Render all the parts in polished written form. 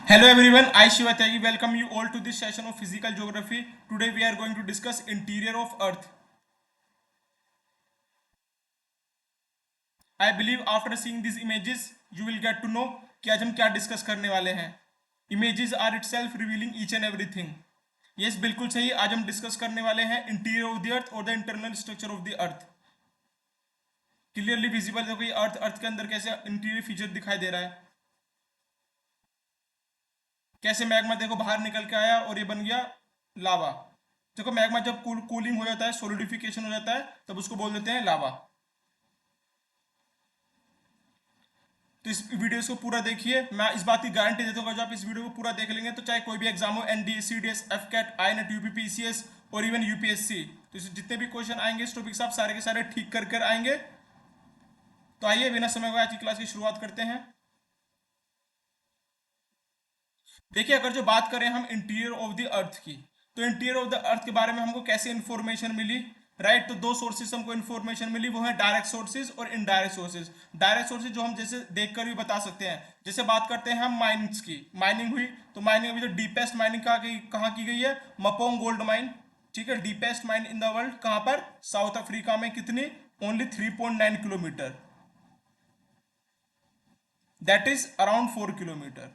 Hello everyone, I Shiva Tyagi welcome you all to this session of physical geography. Today we are going to discuss interior of Earth. I believe after seeing these images, you will get to know कि आज हम क्या discuss करने वाले हैं. Images are itself revealing each and everything. Yes, बिल्कुल सही. आज हम डिस्कस करने वाले हैं इंटीरियर ऑफ द अर्थ और the internal structure of the earth. Clearly visible देखो ये अर्थ के अंदर कैसे इंटीरियर फीचर दिखाई दे रहा है. कैसे मैग्मा देखो बाहर निकल के आया और ये बन गया लावा. देखो मैग्मा जब कूलिंग हो जाता है, सोलिडिफिकेशन हो जाता है, तब उसको बोल देते हैं लावा. तो इस वीडियो को पूरा देखिए. मैं इस बात की गारंटी देता हूँ, जब आप इस वीडियो को पूरा देख लेंगे तो चाहे कोई भी एग्जाम हो, एनडीए, सीडीएस, एफकेट, आईनेट, यूपीपीसीएस और इवन यूपीएससी, तो जितने भी क्वेश्चन आएंगे इस टॉपिक से आप सारे के सारे ठीक कर कर आएंगे. तो आइए बिना समय गवाए आज की क्लास की शुरुआत करते हैं. देखिए, अगर जो बात करें हम इंटीरियर ऑफ द अर्थ की, तो इंटीरियर ऑफ द अर्थ के बारे में हमको कैसे इंफॉर्मेशन मिली. राइट, तो दो सोर्सेज हमको इन्फॉर्मेशन मिली, वो है डायरेक्ट सोर्सेज और इनडायरेक्ट सोर्सेज. डायरेक्ट सोर्सेज जो हम जैसे देखकर भी बता सकते हैं, जैसे बात करते हैं हम माइनिंग्स की. माइनिंग हुई तो माइनिंग अभी जो डीपेस्ट माइनिंग कहाँ की गई है, मपोंग गोल्ड माइन. ठीक है, deepest mine in the world कहाँ पर, साउथ अफ्रीका में. कितनी, only 3.9 kilometre, that is around 4 kilometre.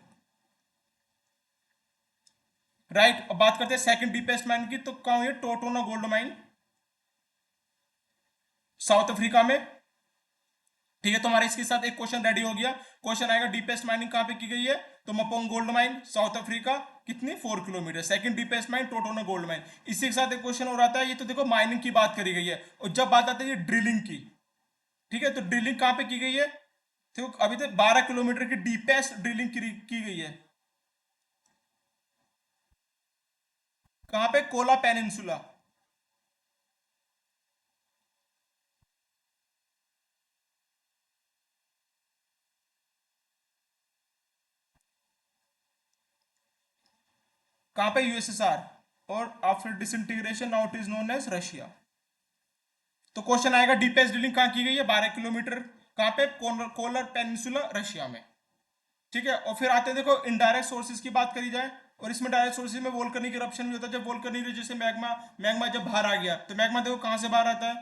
Right, अब बात करते हैं सेकंड डीपेस्ट माइन की, तो कहाँ हुई है, टोटोना गोल्ड माइन, साउथ अफ्रीका में. ठीक है, तो हमारे इसके साथ एक क्वेश्चन रेडी हो गया. क्वेश्चन आएगा डीपेस्ट माइनिंग कहाँ पे की गई है, तो Mponeng gold mine, South Africa. कितनी, 4 kilometre. Second deepest mine TauTona gold mine. इसी के साथ एक क्वेश्चन और आता है, ये तो देखो माइनिंग की बात करी गई है. और जब बात आती है ड्रिलिंग की, ठीक है, तो ड्रिलिंग कहाँ पे की गई है, तो अभी तक 12 किलोमीटर की डीपेस्ट ड्रिलिंग की गई है. कहाँ पे, कोला पेनिनसुला. कहाँ पे, यूएसएसआर. और after disintegration now it is known as Russia. तो क्वेश्चन आएगा डीपेस्ट ड्रिलिंग कहाँ की गई है, 12 किलोमीटर. कहाँ पे, कोलर पेनिनसुला, रशिया में. ठीक है, और फिर आते हैं देखो इनडायरेक्ट सोर्सेज की बात करी जाए, और इसमें डायरेक्ट सोर्सेज में वोल्केनिक इरप्शन भी होता है. जब वोल्केनिक जैसे मैग्मा मैग्मा जब बाहर आ गया, तो मैग्मा देखो कहाँ से बाहर आता है.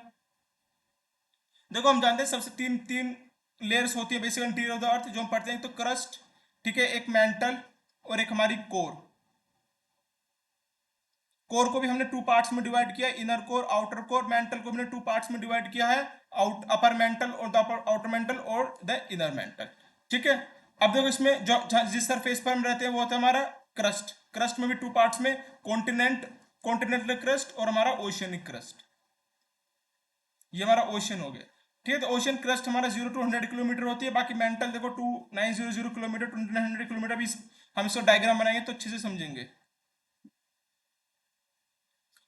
देखो हम जानते हैं सबसे तीन तीन लेयर्स होती है बेसिक इंटीरियर ऑफ द अर्थ जो हम पढ़ते हैं. तो क्रस्ट, ठीक है, एक मेंटल और एक हमारी कोर. कोर को भी हमने टू पार्ट्स में डिवाइड किया, inner core, outer core. Mental को हमने टू पार्ट्स में डिवाइड किया है, अपर मेंटल और द आउटर मेंटल और द इनर मेंटल. ठीक है, अब देखो इसमें जो जिस सरफेस पर हम रहते हैं वो होता है हमारा क्रस्ट. क्रस्ट में भी टू पार्ट्स में, कॉन्टिनेंटल क्रस्ट और हमारा ओशियनिक क्रस्ट. ये हमारा ओशन हो गया. ठीक है, तो ओशन क्रस्ट हमारा 0 to 100 किलोमीटर होती है. बाकी मेंटल देखो 2900 किलोमीटर, 2900 किलोमीटर. भी हम इसको डायग्राम बनाएंगे तो अच्छे से समझेंगे.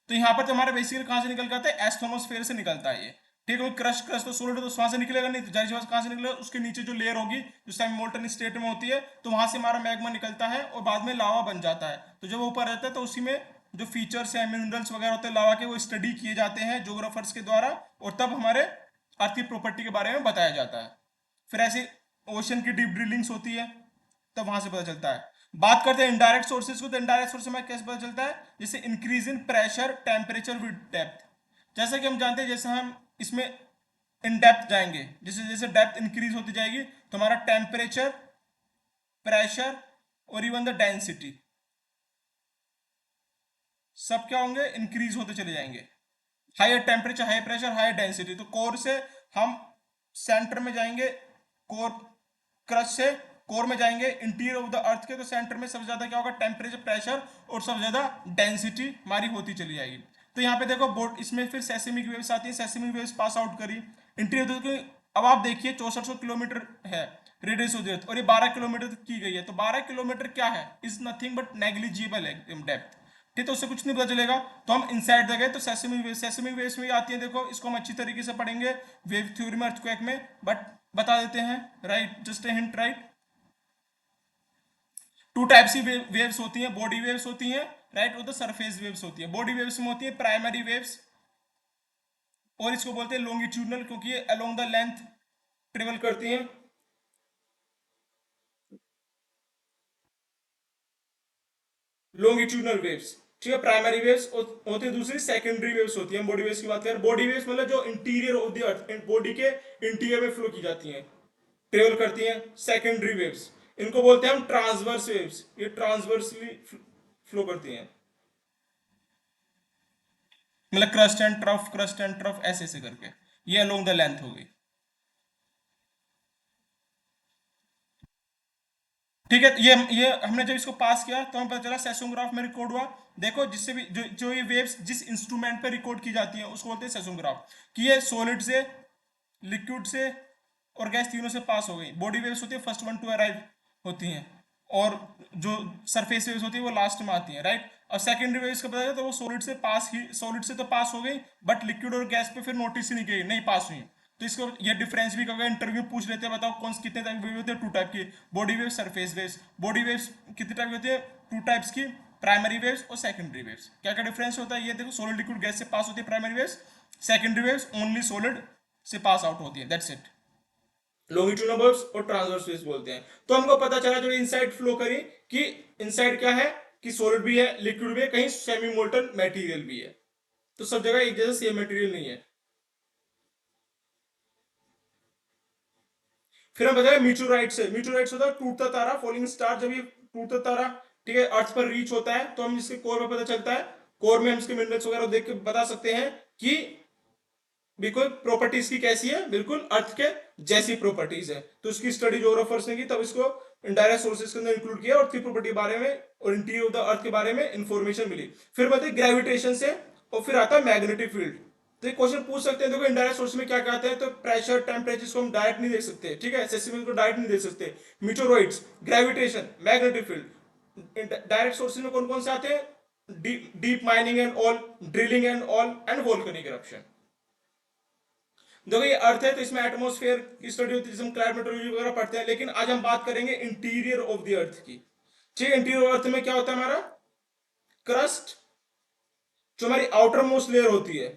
तो यहाँ पर जो हमारा बेसिकली कहाँ से निकल के आता है, एस्थोनोस्फेयर से निकलता है ये. ठीक है, क्रस्ट क्रस्ट तो सोलिड, तो वहां से निकलेगा नहीं, तो जाहिर सी बात कहाँ से निकलेगा, उसके नीचे जो लेयर होगी जो सेमी मोल्टन स्टेट में होती है, तो वहां से हमारा मैग्मा निकलता है और बाद में लावा बन जाता है. तो जब वो ऊपर रहता है तो उसी में जो फीचर्स हैं, मिनरल्स वगैरह होते हैं लावा के, वो स्टडी किए जाते हैं जोग्राफर्स के द्वारा, और तब हमारे अर्थ की प्रॉपर्टी के बारे में बताया जाता है. फिर ऐसे ओशन की डीप ड्रिलिंग्स होती है, तब वहां से पता चलता है. बात करते हैं इनडायरेक्ट सोर्सेज को, तो इनडायरेक्ट सोर्स में कैसे पता चलता है, जैसे increase in pressure, temperature with depth. जैसा कि हम जानते हैं, जैसे हम इसमें इन डेप्थ जाएंगे, जैसे जैसे डेप्थ इंक्रीज होती जाएगी, तो हमारा टेम्परेचर, प्रेशर और इवन द डेंसिटी सब क्या होंगे, इंक्रीज होते चले जाएंगे. Higher temperature, high pressure, high density. तो कोर से हम सेंटर में जाएंगे, कोर क्रस्ट से कोर में जाएंगे इंटीरियर ऑफ द अर्थ के, तो सेंटर में सबसे ज्यादा क्या होगा, टेम्परेचर, प्रेशर और सबसे ज्यादा डेंसिटी हमारी होती चली जाएगी. तो यहाँ पे देखो बोर्ड, इसमें फिर सेस्मिक वेव्स आती है, सेस्मिक वेव्स पास आउट करी इंटीरियर की. अब आप देखिए 6400 किलोमीटर है रेडियस ऑफ द अर्थ, और ये 12 किलोमीटर तक की गई है. तो 12 किलोमीटर क्या है, इज नथिंग बट नेग्लिजिबल है डेप्थ. ठीक, तो उससे कुछ नहीं पता चलेगा. तो हम इनसाइड द गए, तो सेस्मिक वेव्स में आती है. देखो इसको हम अच्छी तरीके से पढ़ेंगे वेव थ्योरी में, अर्थक्वेक में, बट बता देते हैं. Right, just a hint. Right, two types की वेव्स होती हैं, बॉडी वेव्स होती हैं, राइट, और द सरफेस वेव्स होती है. बॉडी वेव्स में होती है प्राइमरी वेव्स, और इसको बोलते हैं लॉन्गिट्यूडनल, क्योंकि ये अलोंग द लेंथ ट्रेवल करती हैं. लॉन्गिट्यूडनल वेव्स, ठीक है, प्राइमरी वेव्स होती है, दूसरी सेकेंडरी वेव्स होती है। हम बॉडी वेव्स की बात करें, बॉडी वेव्स मतलब जो interior of the earth, body के इंटीरियर में फ्लो की जाती हैं, ट्रेवल करती हैं। सेकेंडरी वेव्स इनको बोलते हैं हम ट्रांसवर्स वेव्स, ये ट्रांसवर्सली फ्लो करती हैं, मतलब क्रस्ट एंड ट्रफ ऐसे ऐसे करके, ये अलोंग द लेंथ हो गई, ठीक है। ये हमने जब इसको पास किया तो हमें पता चला सेसमोग्राफ में रिकॉर्ड हुआ। देखो जिससे भी जो ये वेव्स जिस इंस्ट्रूमेंट पे रिकॉर्ड की जाती है उसको बोलते हैं सेसमोग्राफ, कि ये सॉलिड से, लिक्विड से और गैस तीनों से पास हो गई। बॉडी वेव्स होती है फर्स्ट वन टू अराइव होती हैं, और जो सरफेस वेव्स होती है वो लास्ट में आती है, राइट। और सेकेंडरी वेव्स का पता चला तो वो सॉलिड से तो पास हो गई, बट लिक्विड और गैस पे फिर नोटिस ही नहीं की, नहीं पास हुई। तो इसको ये डिफरेंस भी कभी इंटरव्यू पूछ लेते हैं, बताओ कौन कितने टाइप वेव होते हैं, टू टाइप की, body waves, surface waves. Body waves कितने टाइप की होती है, टू टाइप्स की, प्राइमरी वेव्स और सेकेंडरी वेव्स। क्या क्या डिफरेंस होता है, ये देखो, सॉलिड लिक्विड गैस से पास होती है primary waves, secondary waves only solid से पास आउट होती है, दैट्स इट। लॉन्गिट्यूडनल वेव्स और ट्रांसवर्स वेव्स बोलते हैं। तो हमको पता चला जो इनसाइड फ्लो करी कि इनसाइड क्या है, कि सॉलिड भी है, लिक्विड भी है, कहीं सेमी मोल्टन मटेरियल भी है, तो सब जगह एक जैसा सेम मटेरियल नहीं है। फिर हम बताएं मीटोराइट से, मीटोराइट्स होता है टूटता तारा, फॉलिंग स्टार। जब ये टूटता तारा, ठीक है, अर्थ पर रीच होता है तो हम इसके कोर में पता चलता है, कोर में हम इसके मिनरल्स वगैरह देख के बता सकते हैं कि बिल्कुल प्रॉपर्टीज की कैसी है, बिल्कुल अर्थ के जैसी प्रॉपर्टीज है। तो इसकी स्टडी ज्योग्राफर्स ने की, तब इसको इनडायरेक्ट सोर्सेज के अंदर इंक्लूड किया, और थ्री प्रॉपर्टी बारे में और इंटीरियर ऑफ द अर्थ के बारे में इंफॉर्मेशन मिली। फिर बताइए ग्रेविटेशन से, और फिर आता है मैग्नेटिक फील्ड। तो ये क्वेश्चन पूछ सकते हैं, देखो इनडायरेक्ट सोर्स में क्या कहते हैं, तो प्रेशर, टेम्परेचर को हम डायरेक्ट नहीं देख सकते, ठीक है, सेसिमिल को डायरेक्ट नहीं देख सकते। Meteoroids, gravitation, magnetic field. Direct sources में कौन कौन से आते हैं, deep mining and all, drilling and all, and volcanic eruption. देखो ये अर्थ है तो इसमें एटमॉस्फेयर की स्टडी होती है, जिसमें क्लाइमेट मेट्रोलॉजी वगैरह पढ़ते हैं, लेकिन आज हम बात करेंगे इंटीरियर ऑफ द अर्थ की, ठीक है। इंटीरियर अर्थ में क्या होता है हमारा, क्रस्ट, जो हमारी आउटर मोस्ट लेयर होती है,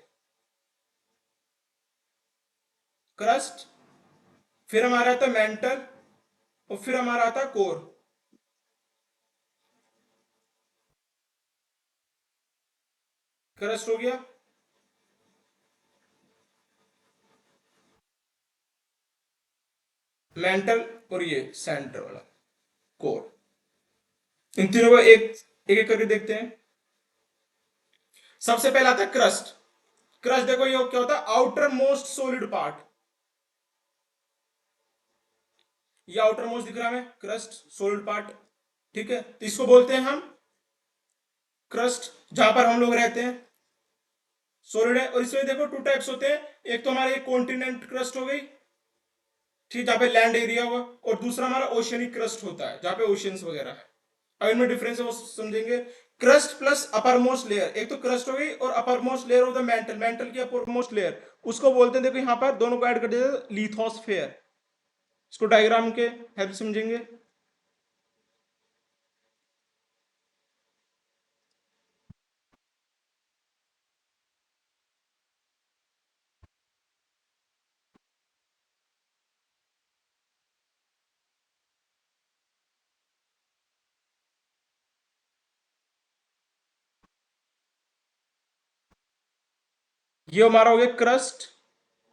क्रस्ट, फिर हमारा आता है मेंटल, और फिर हमारा आता है कोर। क्रस्ट हो गया, मेंटल, और ये सेंटर वाला कोर। इन तीनों को एक एक एक करके देखते हैं। सबसे पहला आता है क्रस्ट। क्रस्ट देखो ये क्या होता है, आउटर मोस्ट सॉलिड पार्ट, ये आउटर मोस्ट दिख रहा है क्रस्ट, सॉलिड पार्ट, ठीक है। तो इसको बोलते हैं हम क्रस्ट, जहां पर हम लोग रहते हैं, सॉलिड है। और इसमें देखो टू टाइप्स होते हैं, एक तो हमारा ये कॉन्टिनेंट क्रस्ट हो गई, ठीक, जहां पे लैंड एरिया हुआ, और दूसरा हमारा ओशियनिक क्रस्ट होता है, जहां पे ओशियंस वगैरह है। अब इनमें डिफरेंस है वो समझेंगे। Crust plus upper most layer, एक तो क्रस्ट हो गई, और upper most layer of the mental, mental की अपर मोस्ट लेयर, उसको बोलते हैं, देखो यहां पर दोनों को ऐड कर देते, लिथोस्फेयर। इसको डायग्राम के हेल्प समझेंगे। ये हमारा हो गया crust,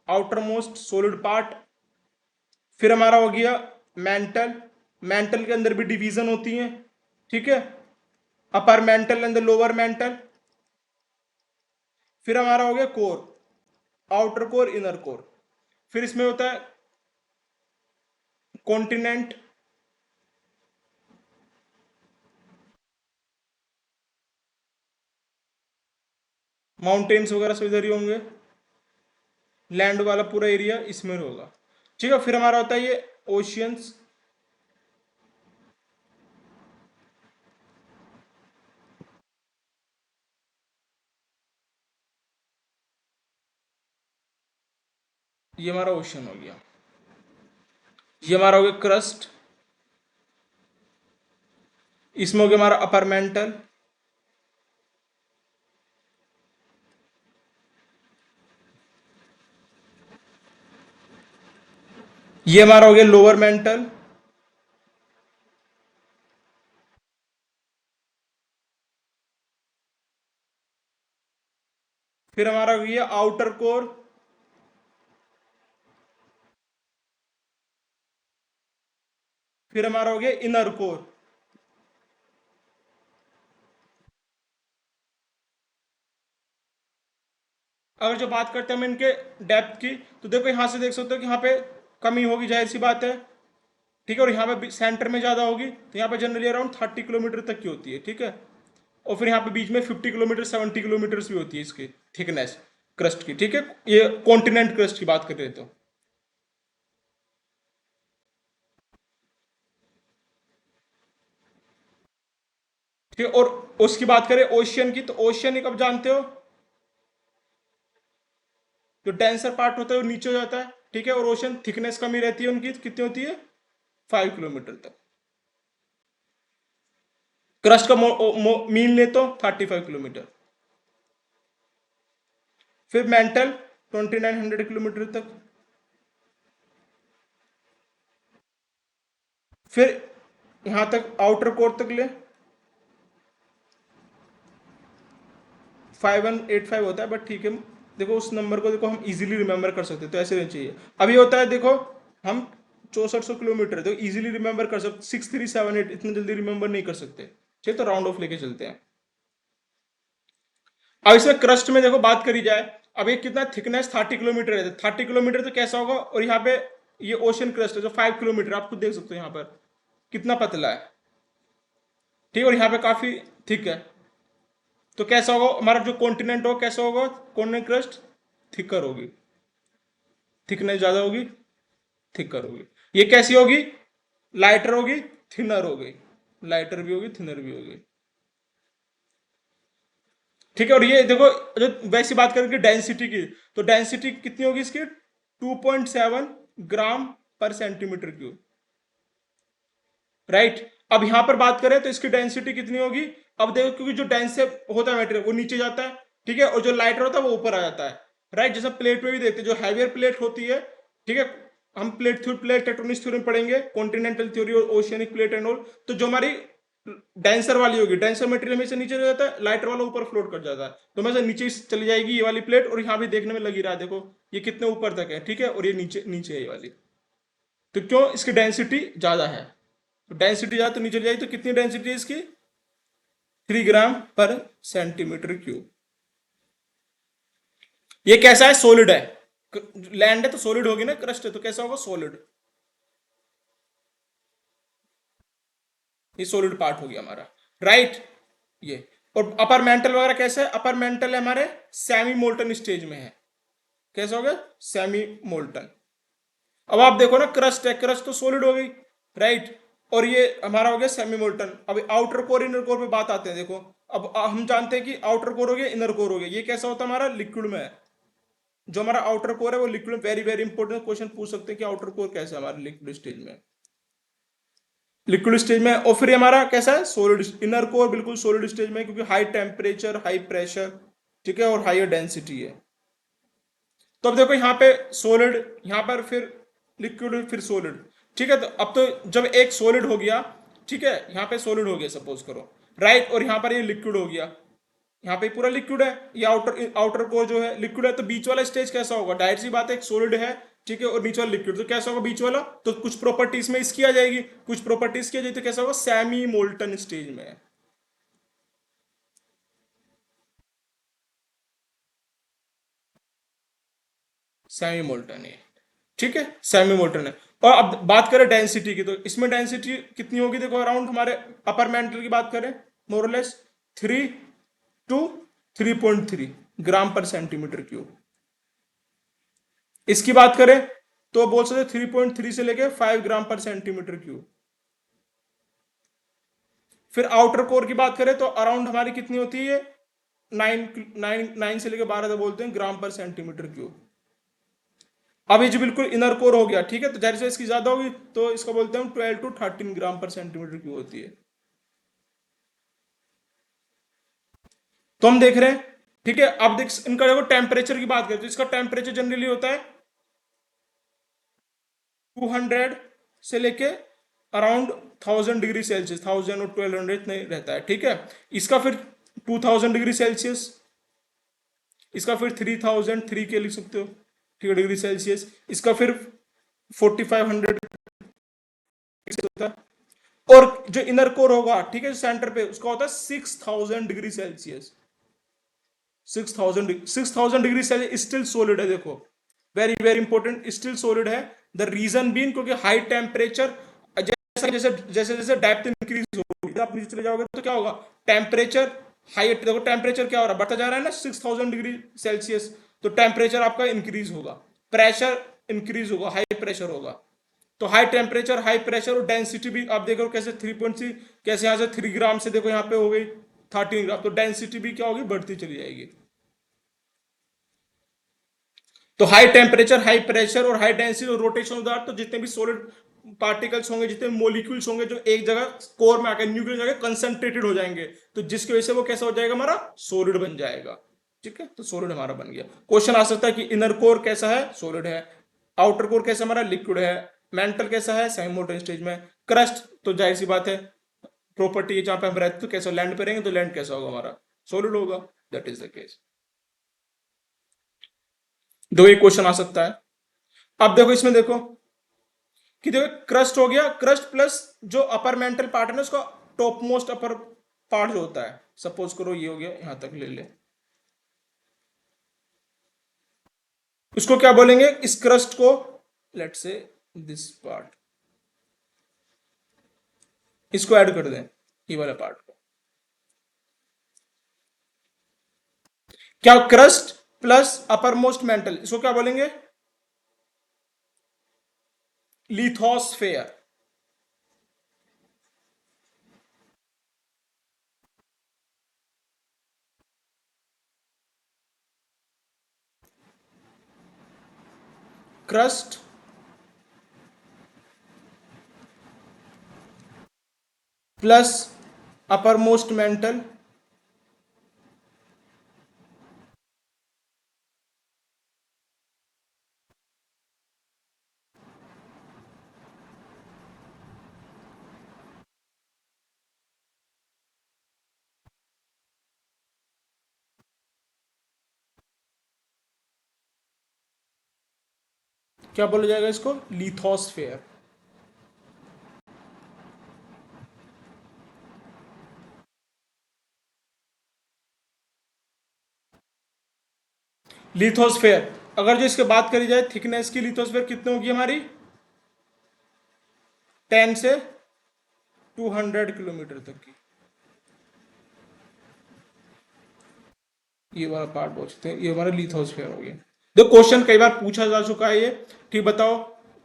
outer most solid part. फिर हमारा हो गया मेंटल, मेंटल के अंदर भी डिवीजन होती है, ठीक है, upper mantle and lower mental. फिर हमारा हो गया core, outer core, inner core. फिर इसमें होता है कॉन्टिनेंट, माउंटेन्स वगैरह सब इधर ही होंगे, लैंड वाला पूरा एरिया इसमें होगा, ठीक है। फिर हमारा होता है ये ओशियंस, ये हमारा ओशन हो गया। ये हमारा हो गया क्रस्ट, इसमें हो गया हमारा अपर मेंटल, ये हमारा हो गया लोअर मेंटल, फिर हमारा हो गया आउटर कोर, फिर हमारा हो गया इनर कोर। अगर जो बात करते हैं हम इनके डेप्थ की, तो देखो यहां से देख सकते हो कि यहाँ पे कमी होगी, जाहिर सी बात है, ठीक है। और यहाँ पे सेंटर में ज्यादा होगी, तो यहाँ पे जनरली अराउंड 30 किलोमीटर तक की होती है, ठीक है। और फिर यहाँ पे बीच में 50 किलोमीटर 70 किलोमीटर भी होती है इसकी थिकनेस क्रस्ट की, ठीक है। ये कॉन्टिनेंट क्रस्ट की बात कर रहे तो, ठीक है। और उसकी बात करें ओशियन की, तो ओशियन एक अब जानते हो, जो डेंसर पार्ट होता है वो नीचे हो जाता है, ठीक है। और ओशन थिकनेस कमी रहती है उनकी, कितनी होती है, 5 किलोमीटर तक। क्रस्ट का मीन ले तो 35 किलोमीटर। फिर मेंटल 2900 किलोमीटर तक। फिर यहां तक आउटर कोर तक ले 5185 होता है, बट ठीक है। देखो उस नंबर को देखो हम इजीली रिमेंबर कर सकते हैं, तो ऐसे रहना चाहिए। अभी होता है देखो हम 6400 किलोमीटर, तो इजीली रिमेंबर कर सकते, 6378 इतना जल्दी रिमेंबर नहीं कर सकते, ठीक, तो राउंड ऑफ लेके चलते हैं। अब इसमें क्रस्ट में देखो बात करी जाए, अब ये कितना थिकनेस 30 किलोमीटर है, 30 किलोमीटर तो कैसा होगा। और यहाँ पे ये ओशन क्रस्ट है जो 5 किलोमीटर, आप खुद देख सकते हो यहाँ पर कितना पतला है, ठीक है। और यहाँ पे काफी थिक है, तो कैसा होगा हमारा जो कॉन्टिनेंट हो, कैसा होगा कॉन्टिनेंट क्रस्ट, थिकर होगी, थिकनेस ज्यादा होगी, थिकर होगी। ये कैसी होगी, लाइटर होगी, थिनर होगी, लाइटर भी होगी, थिनर भी होगी, ठीक है। और ये देखो जो वैसी बात करेंगे डेंसिटी की, तो डेंसिटी कितनी होगी इसकी, 2.7 ग्राम पर सेंटीमीटर क्यूब, राइट। अब यहां पर बात करें तो इसकी डेंसिटी कितनी होगी, अब देखो क्योंकि जो डेंस होता है मटेरियल वो नीचे जाता है, ठीक है। और जो लाइटर होता है वो ऊपर आ जाता है, राइट। जैसे प्लेट में भी देखते हैं, जो हैवियर प्लेट होती है, ठीक है, हम प्लेट टेक्टोनिक थ्योरी में पढ़ेंगे, कॉन्टिनेंटल थ्योरी और ओशियनिक प्लेट एंड ऑल। तो जो हमारी डेंसर वाली होगी, डेंसर मटेरियल हमेशा नीचे रह जाता है, लाइटर वाला ऊपर फ्लोट कर जाता है, तो हमेशा नीचे चली जाएगी ये वाली प्लेट। और यहाँ भी देखने में लगी रहा है, देखो ये कितने ऊपर तक है, ठीक है। और ये नीचे नीचे है ये वाली, तो क्यों, इसकी डेंसिटी ज्यादा है, तो डेंसिटी ज्यादा तो नीचे जाएगी, तो कितनी डेंसिटी है इसकी, 3 ग्राम पर सेंटीमीटर क्यूब। ये कैसा है, सॉलिड है, लैंड है तो सॉलिड होगी ना, क्रस्ट है तो कैसा होगा, सॉलिड। ये सॉलिड पार्ट हो गया हमारा, राइट। ये और अपर मेंटल वगैरह कैसे है, अपर मेंटल है हमारे सेमी मोल्टन स्टेज में है, कैसा हो गया, सेमी मोल्टन। अब आप देखो ना क्रस्ट है, क्रस्ट तो सॉलिड हो गई, राइट। और ये हमारा हो गया सेमी मोल्टन। अब आउटर कोर इनर कोर पे बात आते हैं, देखो अब हम जानते हैं कि आउटर कोर हो गया, इनर कोर हो गया, ये कैसा होता है हमारा, लिक्विड में है। जो हमारा आउटर कोर है वो liquid, very very important question पूछ सकते हैं कि आउटर कोर कैसा है हमारे लिक्विड स्टेज में, लिक्विड स्टेज में। और फिर हमारा कैसा है, सोलिड, इनर कोर बिल्कुल सोलिड स्टेज में, क्योंकि हाई टेम्परेचर हाई प्रेशर, ठीक है, और हाइयर डेंसिटी है। तो अब देखो यहाँ पे सोलिड, यहाँ पर फिर लिक्विड, फिर सोलिड, ठीक है। तो अब तो जब एक सोलिड हो गया, ठीक है, यहाँ पे सोलिड हो गया सपोज करो, राइट। और यहाँ पर ये लिक्विड हो गया, यहाँ पे पूरा लिक्विड है, ये आउटर आउटर कोर जो है लिक्विड है, तो बीच वाला स्टेज कैसा होगा, डायरेक्ट सी बात है, एक सॉलिड है, ठीक है, और बीच वाला लिक्विड, तो कैसा होगा बीच वाला, तो कुछ प्रॉपर्टीज में इसकी आ जाएगी, कुछ प्रॉपर्टीज की आ जाएगी, तो कैसा होगा, सेमी मोल्टन स्टेज में है, सेमी मोल्टन है, ठीक है, सेमी मोल्टन है। और अब बात करें डेंसिटी की, तो इसमें डेंसिटी कितनी होगी, देखो अराउंड हमारे अपर मेंटल की बात करें, मोरलेस 3 to 3.3 ग्राम पर सेंटीमीटर क्यूब। इसकी बात करें तो बोल सकते 3.3 से लेके 5 ग्राम पर सेंटीमीटर क्यूब। फिर आउटर कोर की बात करें तो अराउंड हमारी कितनी होती है, 9 से लेके 12 तक बोलते हैं ग्राम पर सेंटीमीटर क्यूब। अब ये जो बिल्कुल इनर कोर हो गया, ठीक है, तो जैसे से इसकी ज्यादा होगी तो इसको बोलते हैं 12 to 13 ग्राम पर सेंटीमीटर क्यूब होती है। तो हम देख रहे हैं, ठीक है। अब देख इनका देखो टेम्परेचर की बात करें तो इसका टेम्परेचर जनरली होता है 200 से लेके अराउंड 1000 डिग्री सेल्सियस, 1000 और 1200 नहीं रहता है, ठीक है। इसका फिर 2000 डिग्री सेल्सियस, इसका फिर 3000 3 के लिख सकते हो, ठीक है, डिग्री सेल्सियस। इसका फिर 4500 होता है। और जो इनर कोर होगा, ठीक है, सेंटर पे, उसका होता है 6000 degree Celsius. 6000 degree Celsius still solid है, देखो, very very important, still solid है। द रीजन बीन, क्योंकि हाई टेम्परेचर, जैसे जैसे जैसे जैसे डेप्थ इंक्रीज होगी, आप नीचे चले जाओगे तो क्या होगा, टेम्परेचर हाई, देखो टेम्परेचर क्या हो रहा है, बढ़ता जा रहा है ना 6000 डिग्री सेल्सियस, तो टेम्परेचर आपका इंक्रीज होगा, प्रेशर इंक्रीज होगा, हाई प्रेशर होगा। तो हाई टेम्परेचर, हाई प्रेशर, और डेंसिटी भी आप देखो कैसे 3.3, कैसे यहाँ से 3 ग्राम से देखो यहाँ पे हो गई 13 ग्राम, तो डेंसिटी भी क्या होगी, बढ़ती चली जाएगी। तो हाई टेम्परेचर, हाई प्रेशर और हाई डेंसिटी और रोटेशन ऑफ द अर्थ, तो जितने भी सॉलिड पार्टिकल्स होंगे, जितने मॉलिक्यूल्स होंगे, जो एक जगह कोर में आकर, न्यूक्लियस में आकर कंसंट्रेटेड हो जाएंगे, तो जिसकी वजह से वो कैसा हो जाएगा, हमारा सॉलिड बन जाएगा। ठीक है, तो सॉलिड हमारा बन गया। क्वेश्चन आ सकता है कि इनर कोर कैसा है, सॉलिड है, आउटर कोर कैसा हमारा, लिक्विड है, मेंटल कैसा है, सेमी मोल्टन स्टेज में, क्रस्ट तो जाहिर सी बात है प्रॉपर्टी है, जहां पे हम रहते तो कैसा, लैंड पे रहेंगे तो लैंड कैसा होगा, हमारा सॉलिड होगा। That is the case. दो एक क्वेश्चन आ सकता है। अब देखो इसमें, देखो कि देखो क्रस्ट हो गया, क्रस्ट प्लस जो अपर मेंटल पार्ट है ना, उसका टॉप मोस्ट अपर पार्ट जो होता है, सपोज करो ये हो गया, यहां तक ले ले, उसको क्या बोलेंगे, इस क्रस्ट को, लेट से दिस पार्ट, इसको ऐड कर दें, ये वाला पार्ट को, क्या crust plus upper most mental, इसको क्या बोलेंगे, lithosphere. Crust plus upper most mental, क्या बोला जाएगा इसको, लिथोस्फेयर। लिथोस्फेयर, अगर जो इसके बात करी जाए थिकनेस की, लिथोस्फेयर कितनी होगी हमारी, 10 से 200 किलोमीटर तक की, ये वाला पार्ट बोल सकते हैं, ये हमारा लिथोस्फेयर हो गया। देखो क्वेश्चन कई बार पूछा जा चुका है ये, ठीक, बताओ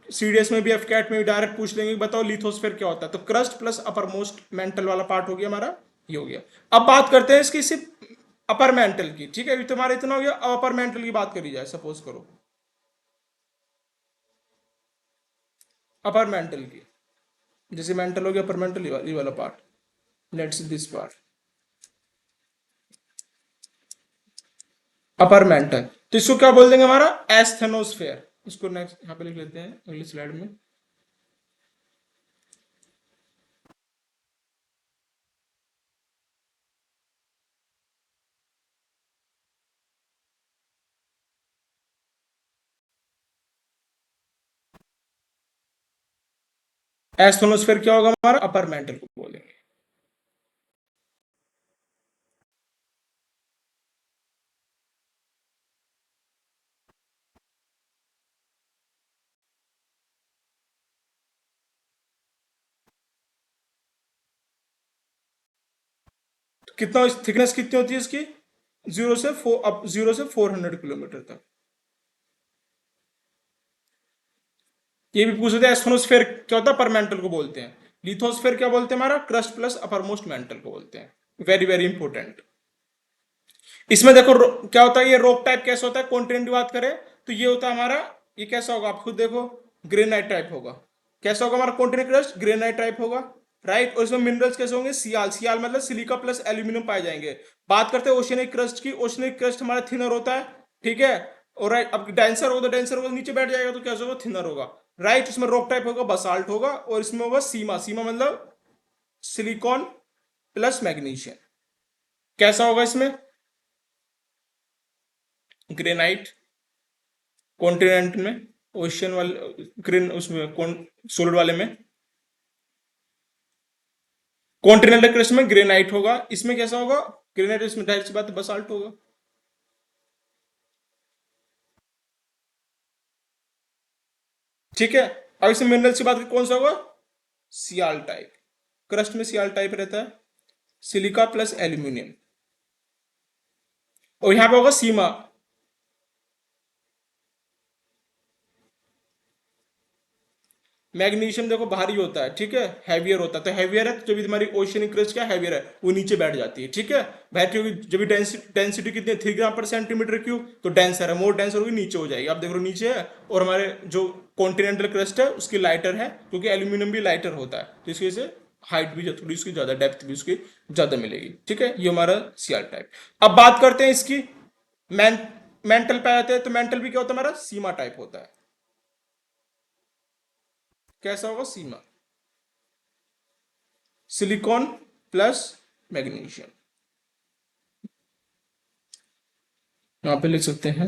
सीडीएस में भी, एफ कैट में भी डायरेक्ट पूछ लेंगे, बताओ लिथोस्फेयर क्या होता है, तो crust plus upper most mental वाला पार्ट हो गया हमारा, ये हो गया। अब बात करते हैं इसकी सिर्फ अपर मेंटल की, ठीक है, तुम्हारा इतना हो गया, अब अपर मेंटल की बात करी जाए, सपोज करो अपर मेंटल की, जैसे मेंटल हो गया अपर मेंटल, ये वाला part, let's this part upper mantle, तो इसको क्या बोल देंगे, हमारा एस्थेनोस्फेयर। इसको नेक्स्ट यहाँ पे लिख लेते हैं अगली स्लाइड में। एस्थेनोस्फेयर क्या होगा हमारा, अपर मेंटल को बोलेंगे। तो कितना थिकनेस कितनी होती है इसकी, 0 से 400 किलोमीटर तक। ये भी पूछ सकते हैं एस्थेनोस्फेयर क्या होता है, अपर मेंटल को बोलते हैं। लिथोस्फेयर क्या बोलते हैं, हमारा crust plus upper most mental को बोलते हैं। Very very important. इसमें देखो क्या होता है, ये रॉक टाइप कैसा होता है, कॉन्टिनेंट की बात करें तो ये होता है हमारा, ये कैसा होगा आप खुद देखो, ग्रेनाइट टाइप होगा। कैसा होगा हमारा कॉन्टिनेंट क्रस्ट, ग्रेनाइट टाइप होगा, राइट। और इसमें मिनरल्स कैसे होंगे, सियाल, सियाल मतलब सिलिका प्लस एल्यूमिनियम पाए जाएंगे। बात करते हैं ओशियनिक क्रस्ट की, ओशियनिक क्रस्ट हमारा थिनर होता है, ठीक है। और राइट, अब डेंसर होगा तो डेंसर होगा, नीचे बैठ जाएगा तो कैसा होगा, थिनर होगा, राइट। इसमें रॉक टाइप होगा, बसाल्ट होगा, और इसमें होगा सीमा, सीमा मतलब सिलिकॉन प्लस मैग्नीशियम। कैसा होगा इसमें, ग्रेनाइट कॉन्टिनेंट में, ओशियन वाले ग्रीन उसमें कौन सोलिड वाले में, कॉन्टिनेंटल क्रस्ट में ग्रेनाइट होगा, इसमें कैसा होगा, ग्रेनाइट, इसमें डायरेक्ट सी बात है बसाल्ट होगा। ठीक है, अब इसमें मिनरल की बात करें कौन सा होगा, सियाल टाइप, क्रस्ट में सियाल टाइप रहता है, सिलिका प्लस एल्यूमिनियम। और यहां पे होगा सीमा, मैग्नीशियम देखो भारी होता है, ठीक है, हैवियर होता है, तो हैवियर है तो जब भी तुम्हारी ओशियनिक क्रस्ट क्या हैवियर है वो नीचे बैठ जाती है, ठीक है। बैटरी होगी जब भी डेंसिटी कितनी है 3 ग्राम पर सेंटीमीटर क्यूब, तो डेंसर है, मोर डेंसर होगी, नीचे हो जाएगी, आप देख लो नीचे है। और हमारे जो कॉन्टिनेंटल क्रस्ट है उसकी लाइटर है, क्योंकि एल्यूमिनियम भी लाइटर होता है, तो इसकी वजह से हाइट भी थोड़ी उसकी ज्यादा, डेप्थ भी उसकी ज्यादा मिलेगी, ठीक है। ये हमारा सीआर टाइप। अब बात करते हैं इसकी मेंटल पे आते हैं, तो मेंटल भी क्या होता है हमारा सीमा टाइप होता है। कैसा होगा सीमा, सिलिकॉन प्लस मैग्नीशियम, यहां पे लिख सकते हैं।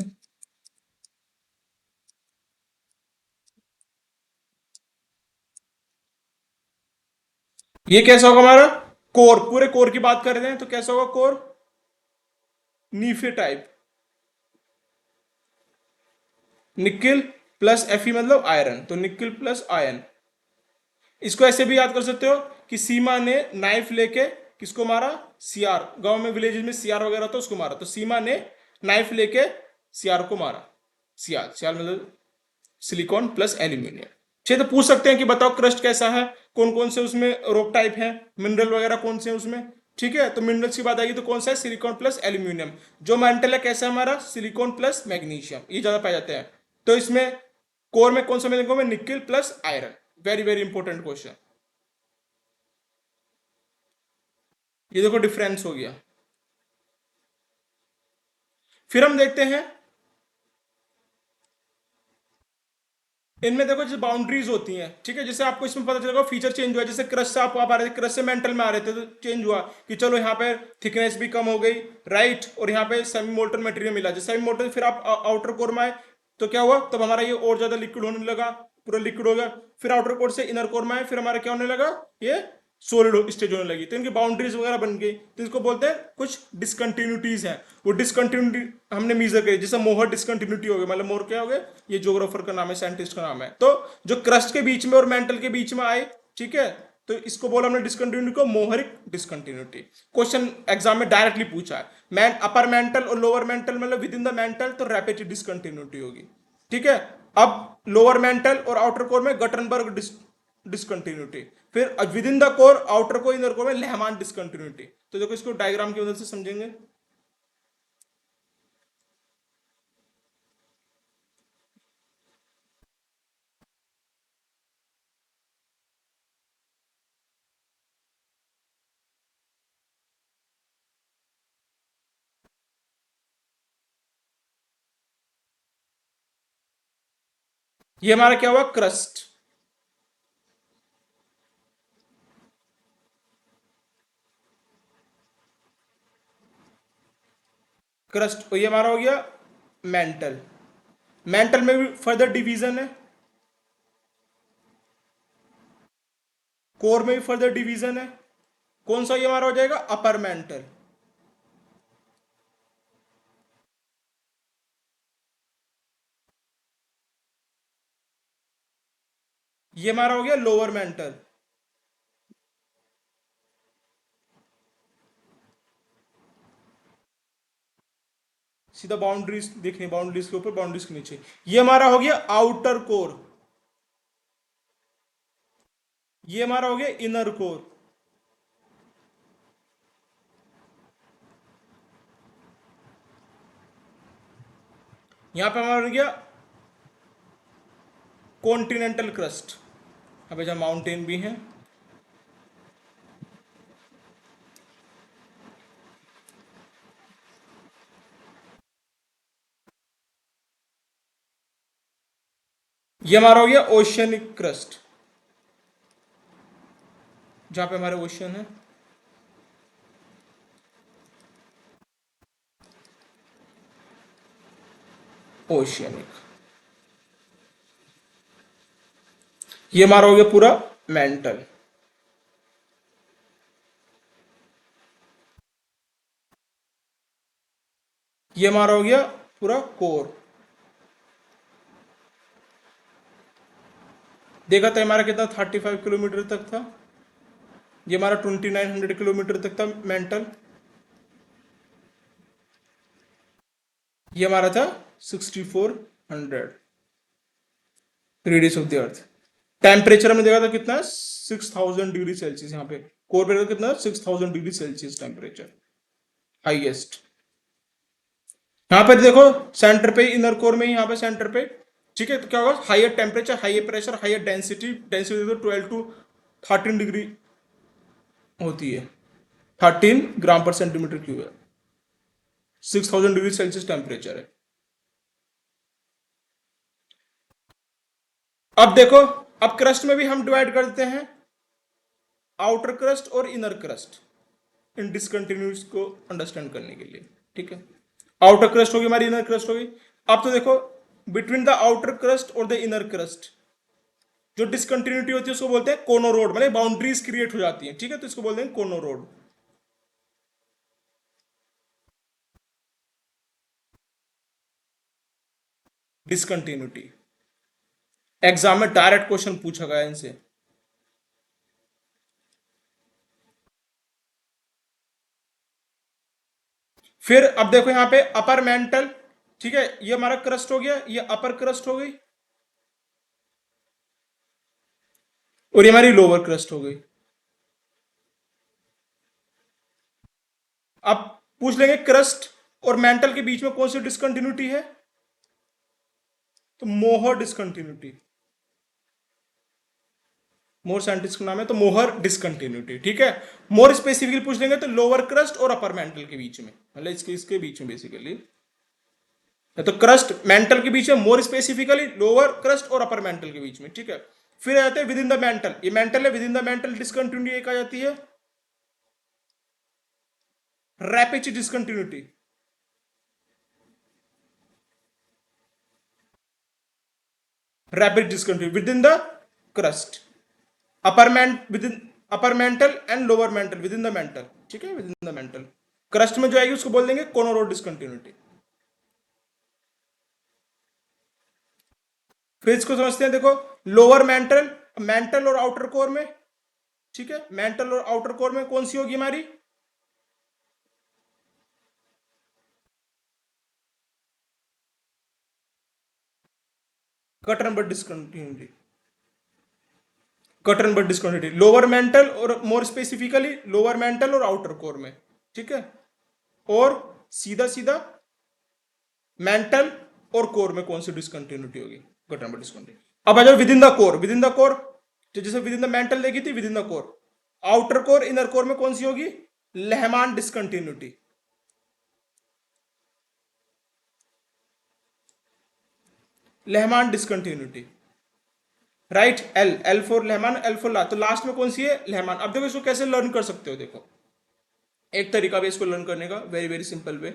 ये कैसा होगा हमारा कोर, पूरे कोर की बात कर रहे हैं तो कैसा होगा कोर, नीफे टाइप, निकिल प्लस एफी मतलब आयरन, तो निकिल प्लस आयरन। इसको ऐसे भी याद कर सकते हो कि सीमा ने नाइफ लेके किसको मारा, सीआर, गांव में विलेजेस में सीआर वगैरह होता है उसको मारा, तो सीमा ने नाइफ लेके सीआर को मारा, सीआर, सीआर मतलब सिलिकॉन प्लस एल्यूमिनियम। ठीक है, तो पूछ सकते हैं कि बताओ क्रस्ट कैसा है, कौन कौन से उसमें रॉक टाइप है, मिनरल वगैरह कौन से हैं उसमें। ठीक है, तो मिनरल्स की बात आएगी तो कौन सा है, सिलिकॉन प्लस एल्यूमिनियम। जो मेंटल है कैसा है हमारा, सिलिकॉन प्लस मैग्नीशियम, ये ज्यादा पाए जाते हैं। तो इसमें कोर में कौन सा मिलेगा, nickel plus iron. Very very important question. ये देखो डिफरेंस हो गया। फिर हम देखते हैं इनमें, देखो जैसे बाउंड्रीज होती हैं, ठीक है, जैसे आपको इसमें पता चलेगा फीचर चेंज हुआ है, जैसे क्रश से आप आ रहे थे, क्रश से मेंटल में आ रहे थे तो चेंज हुआ कि चलो यहाँ पे थिकनेस भी कम हो गई, राइट, और यहाँ पे सेमी मोल्टन मटेरियल मिला, जैसे सेमी मोल्टन फिर आप आउटर कोर में आए तो क्या हुआ, तब हमारा ये और ज्यादा लिक्विड होने लगा, पूरा लिक्विड हो गया। फिर आउटर कोर से इनर कोर में आए, फिर हमारा क्या होने लगा, ये सॉलिड स्टेज होने लगी, तो इनकी बाउंड्रीज वगैरह बन गई, तो इसको बोलते हैं कुछ डिसकंटिन्यूटीज हैं। वो डिसकंटिन्यूटी हमने मेजर करी, जैसे मोहर डिसकंटिन्यूटी हो गई, मतलब मोहर क्या हो गया, ये ज्योग्राफर का नाम है, साइंटिस्ट का नाम है। तो जो क्रस्ट के बीच में और मेंटल के बीच में आए, ठीक है, तो इसको बोला हमने डिसकंटिन्यूटी को मोहरिक डिसकंटिन्यूटी। क्वेश्चन एग्जाम में डायरेक्टली पूछा है, अपर मेंटल और लोअर मेंटल मतलब विद इन द मेंटल तो रैपिड डिसकंटिन्यूटी होगी, ठीक है। अब लोअर मेंटल और आउटर कोर में गटनबर्ग डिसकंटिन्यूटी, फिर with in the core outer core inner core में लेहमान डिसकंटिन्यूटी। तो देखो इसको डायग्राम की मदद से समझेंगे। ये हमारा क्या हुआ क्रस्ट, क्रस्ट, और ये हमारा हो गया मेंटल। मेंटल में भी फर्दर डिवीजन है, कोर में भी फर्दर डिवीजन है। कौन सा ये हमारा हो जाएगा, अपर मेंटल। ये हमारा हो गया लोअर मेंटल। सीधा बाउंड्रीज देखनी, बाउंड्रीज के ऊपर बाउंड्रीज के नीचे। ये हमारा हो गया आउटर कोर, ये हमारा हो गया इनर कोर। यहां पे हमारा हो गया कॉन्टिनेंटल क्रस्ट, अब जहां माउंटेन भी है। ये हमारा हो गया ओशियनिक क्रस्ट, जहां पे हमारे ओशियन है। ओशियनिक। ये हमारा हो गया पूरा मेंटल। ये हमारा हो गया पूरा कोर। देखा था हमारा कितना 35 किलोमीटर तक था। ये हमारा 2900 किलोमीटर तक था मेंटल। ये हमारा था 6400 radius of the earth. Temperature हमने देखा था कितना 6000 डिग्री सेल्सियस। यहाँ पे कोर पे कितना 6000 डिग्री सेल्सियस टेम्परेचर हाईएस्ट। यहाँ पे देखो सेंटर पे इनर कोर में यहाँ पे सेंटर पे, ठीक है, तो क्या होगा higher temperature higher pressure higher density. Density तो 12 टू 13 डिग्री होती है, 13 ग्राम पर सेंटीमीटर क्यूब है। 6000 डिग्री सेल्सियस टेम्परेचर है। अब देखो, अब क्रस्ट में भी हम डिवाइड करते हैं आउटर क्रस्ट और इनर क्रस्ट इन डिसकंटिन्यूस को अंडरस्टैंड करने के लिए, ठीक है। आउटर क्रस्ट होगी हमारी, इनर क्रस्ट होगी। अब तो देखो बिटवीन द आउटर क्रस्ट और द इनर क्रस्ट जो डिसकंटिन्यूटी होती है उसको बोलते हैं कोनोरोड, मतलब बाउंड्रीज क्रिएट हो जाती हैं, ठीक है, तो इसको बोलते हैं कोनोरोड। डिसकंटिन्यूटी एग्जाम में डायरेक्ट क्वेश्चन पूछा गया इनसे। फिर अब देखो यहां पे अपर मेंटल, ठीक है, ये हमारा क्रस्ट हो गया, ये अपर क्रस्ट हो गई और ये हमारी लोअर क्रस्ट हो गई। अब पूछ लेंगे क्रस्ट और मेंटल के बीच में कौन सी डिसकंटिन्यूटी है, तो मोहर डिसकंटिन्यूटी। मोर साइंटिस्ट का नाम है तो मोहर डिसकंटिन्यूटी, ठीक है। मोर स्पेसिफिकली पूछ लेंगे तो लोअर क्रस्ट और अपर मेंटल के बीच में, मतलब इसके बीच में बेसिकली, तो क्रस्ट मेंटल के बीच में, मोर स्पेसिफिकली लोअर क्रस्ट और अपर मेंटल के बीच में, ठीक है। फिर आ जाते हैं विद इन द मेंटल, ये मेंटल है, with in the mental discontinuity एक आ जाती है rapid discontinuity. Rapid discontinuity with in the crust, upper mantle and lower mental with in the mental, ठीक है, with in the mental. Crust में जो आएगी उसको बोल देंगे कोनोरोड डिसकंटिन्यूटी। फिर इसको समझते हैं, देखो लोअर मेंटल, मेंटल और आउटर कोर में, ठीक है, मेंटल और आउटर कोर में कौन सी होगी हमारी, कटरनबर्ग डिसकंटिन्यूटी। कटरनबर्ग डिसकंटिन्यूटी लोअर मेंटल और मोर स्पेसिफिकली लोअर मेंटल और आउटर कोर में, ठीक है, और सीधा सीधा मेंटल और कोर में कौन सी डिसकंटिन्यूटी होगी, कटरनबर्ग डिसकंटिन्यूटी। अब आ जाओ within the core, within the core, जैसे विद इन द मेंटल देखी थी, within the core, outer core inner core में कौन सी होगी, Lehmann discontinuity. Lehmann discontinuity, right, L L for Lehmann, L for ला, तो last में कौन सी है, लेहमान। अब देखो इसको कैसे लर्न कर सकते हो, देखो एक तरीका भी इसको लर्न करने का, वेरी वेरी सिंपल वे।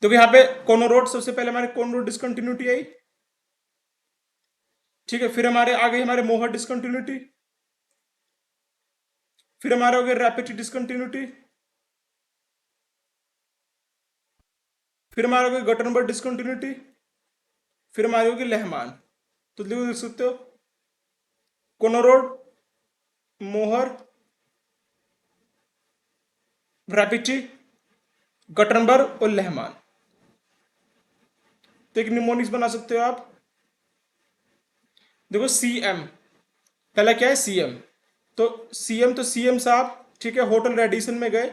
तो यहाँ पे कोनोरोड, सबसे पहले हमारे कोनोरोड डिसकंटिन्यूटी आई, ठीक है, फिर हमारे आ गई हमारे मोहर डिसकंटिन्यूटी, फिर हमारे हो गए रैपिड डिसकंटिन्यूटी, फिर हमारे हो गए गटरनबर्ग डिसकंटिन्यूटी, फिर हमारी होगी लेहमान। तो देख सकते हो कोनोरोड, मोहर, रैपिड, गटरनबर्ग और लेहमान। तो एक निमोनिक्स बना सकते हो आप, देखो सीएम, पहला क्या है सीएम, तो सीएम साहब, ठीक है, होटल रेडिसन में गए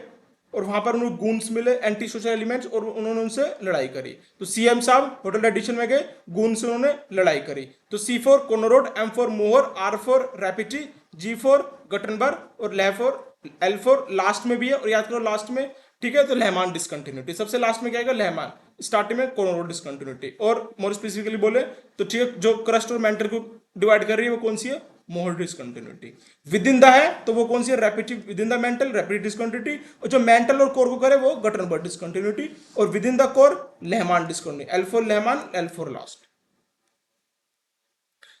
और वहां पर उन्हें गूंस मिले, एंटी सोशल एलिमेंट्स, और उन्होंने उनसे लड़ाई करी। तो सीएम साहब होटल रेडिसन में गए, गून से उन्होंने लड़ाई करी। तो C for Conrad, M for Moho, R for Repetti, G for Gutenberg और L for, L for last में भी है, और याद करो लास्ट में, ठीक है, तो लेहमान डिसकंटिन्यूटी, सबसे लास्ट में क्या आएगा लेहमान, स्टार्टिंग में कोनोरोड डिसकंटिन्यूटी। और मोर स्पेसिफिकली बोले तो ठीक है, जो क्रस्ट और मेंटल को डिवाइड कर रही है वो कौन सी है, मोहर डिसकंटिन्यूटी। विद इन द है तो वो कौन सी है, Repetti, within the mantle Repetti discontinuity, और जो मेंटल और कोर को करे वो गटरबर्ग डिसकंटिन्यूटी, और within the core Lehmann discontinuity, एल4 लेहमान, एल4 लास्ट।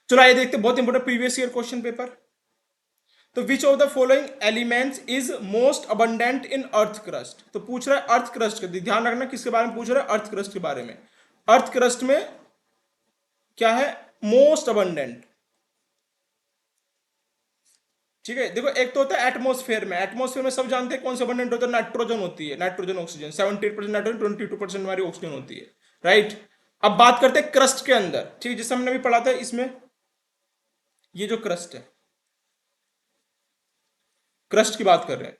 चलो आइए देखते हैं, बहुत important previous year question paper. तो which of the following elements is most abundant in earth crust, तो पूछ रहा है अर्थ क्रस्ट का, ध्यान रखना किसके बारे में पूछ रहा है, अर्थ क्रस्ट के बारे में। अर्थ क्रस्ट में क्या है, मोस्ट अबंडेंट, ठीक है। देखो एक तो होता है एटमॉस्फेयर में, एटमॉस्फेयर में सब जानते हैं कौन सा अबंडेंट होता है, नाइट्रोजन होती है, नाइट्रोजन ऑक्सीजन, 78% नाइट्रोजन, 22% हमारी ऑक्सीजन होती है, राइट। अब बात करते हैं क्रस्ट के अंदर, ठीक है, जिसे हमने भी पढ़ा था इसमें, ये जो क्रस्ट है, क्रस्ट की बात कर रहे हैं।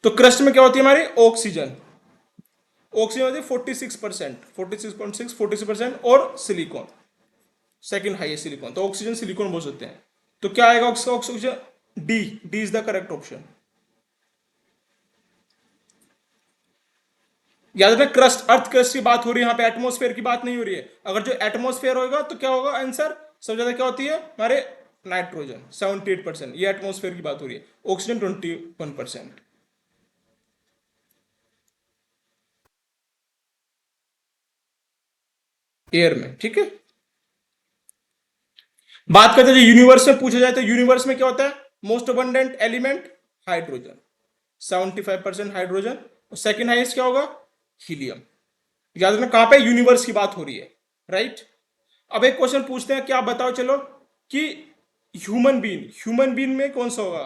तो क्रस्ट में क्या होती है हमारी, ऑक्सीजन, ऑक्सीजन होती है 46%, 46.6, 46%, और सिलिकॉन सेकंड हाईएस्ट सिलिकॉन, तो ऑक्सीजन सिलिकॉन बोल सकते हैं। तो क्या आएगा उसका oxygen, D, D is the correct option. याद रखना क्रस्ट, अर्थ क्रस्ट की बात हो रही है, यहाँ पे एटमॉस्फेयर की बात नहीं हो रही है। अगर जो एटमॉस्फेयर होगा तो क्या होगा आंसर, सबसे ज्यादा क्या होती है हमारे, नाइट्रोजन 78%, ये एटमॉस्फेयर की बात हो रही है, ऑक्सीजन 21%। एयर में, ठीक है। बात करते हैं यूनिवर्स में पूछा जाए तो यूनिवर्स में क्या होता है, most abundant element hydrogen, 75% hydrogen, और सेकंड हाईएस्ट क्या होगा, हीलियम। याद रखना कहां पे यूनिवर्स की बात हो रही है, राइट। अब एक क्वेश्चन पूछते हैं, क्या बताओ चलो कि ह्यूमन बीइंग, ह्यूमन बीइंग में कौन सा होगा,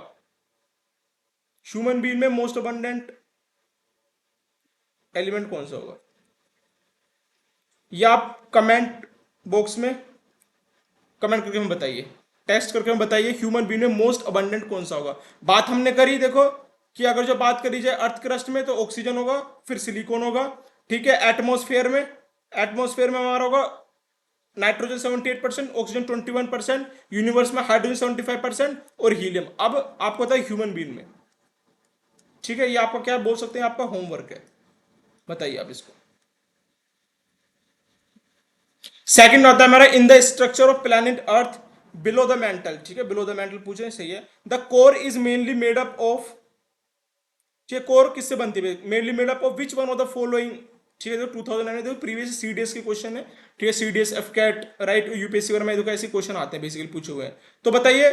ह्यूमन बीइंग में मोस्ट अबंडेंट एलिमेंट कौन सा होगा, या आप कमेंट बॉक्स में कमेंट करके हमें बताइए, टेस्ट करके हमें बताइए ह्यूमन बीइंग में मोस्ट अबंडेंट कौन सा होगा। बात हमने करी देखो कि अगर जो बात करी जाए अर्थ क्रस्ट में तो ऑक्सीजन होगा, फिर सिलिकॉन होगा, ठीक है। एटमॉस्फेयर में, एटमॉस्फेयर में हमारा होगा नाइट्रोजन 78%, ऑक्सीजन 21%, यूनिवर्स में हाइड्रोजन 75% और हीलियम। अब आपको पता है ह्यूमन बीइंग में, ठीक है, ये आपका क्या बोल सकते हैं, आपका होमवर्क है, बताइए आप इसको। सेकंड आता है हमारा, in the structure of planet earth below the mental, ठीक है, बिलो द मेंटल पूछे, सही है। The core is mainly made up of, ठीक है, कोर किससे बनती है, mainly made up of which one of the following, ठीक है। जो 2009 में देखो प्रीवियस सीडीएस के क्वेश्चन है, ठीक है, सीडीएस, एफकैट, राइट, यूपीएससी वगैरह में देखो ऐसे क्वेश्चन आते हैं बेसिकली पूछे हुए हैं। तो बताइए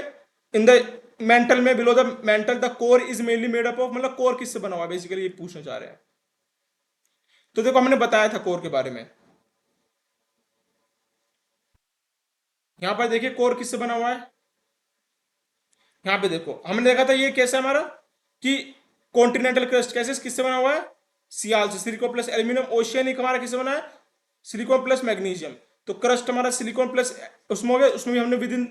इन द मेंटल में, below the mental the core is mainly made up of, मतलब कोर किससे बना हुआ है बेसिकली, ये पूछना चाह रहे हैं। तो देखो हमने बताया था कोर के बारे में, यहां पर देखिए कोर किससे बना हुआ है, यहां पे देखो हमने देखा था ये कैसा हमारा कि कॉन्टिनेंटल क्रस्ट कैसे किससे बना हुआ है, सियाल से, सिलिकॉन प्लस एल्यूमिनियम, ओशियनिक हमारा किससे बना है, सिलिकॉन प्लस मैग्नीशियम। तो क्रस्ट हमारा सिलिकॉन प्लस उसमें हो गया, उसमें भी हमने with in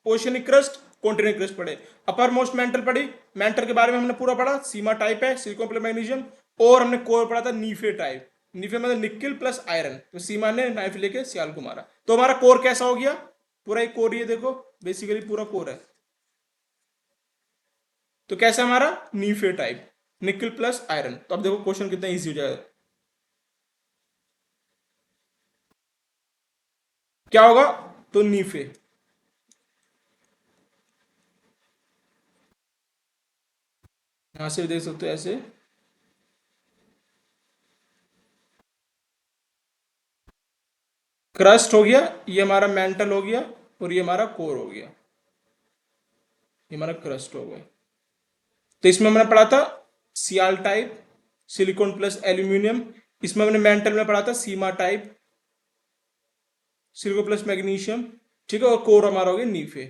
oceanic crust, continental crust पढ़े। अपर मोस्ट मेंटल पढ़ी, मेंटल के बारे में हमने पूरा पढ़ा, सीमा टाइप है सिलिकॉन प्लस मैग्नीशियम, और हमने कोर पढ़ा था नीफे टाइप, नीफे मतलब निकिल प्लस आयरन, तो सीमा ने नाइफ लेके सियाल को मारा। तो हमारा कोर कैसा हो गया, पूरा एक कोर, ये देखो बेसिकली पूरा कोर है, तो कैसा हमारा नीफे टाइप, निकल प्लस आयरन। तो अब देखो क्वेश्चन कितना इजी हो जाएगा, क्या होगा, तो नीफे, यहां से देख सकते हो ऐसे, क्रस्ट हो गया, ये हमारा मेंटल हो गया, और ये हमारा कोर हो गया, ये हमारा क्रस्ट हो गया। तो इसमें हमने पढ़ा था सियाल टाइप, सिलिकॉन प्लस एल्यूमिनियम, इसमें हमने मेंटल में पढ़ा था सीमा टाइप, सिलिकॉन प्लस मैग्नीशियम, ठीक है, और कोर हमारा हो गया नीफे।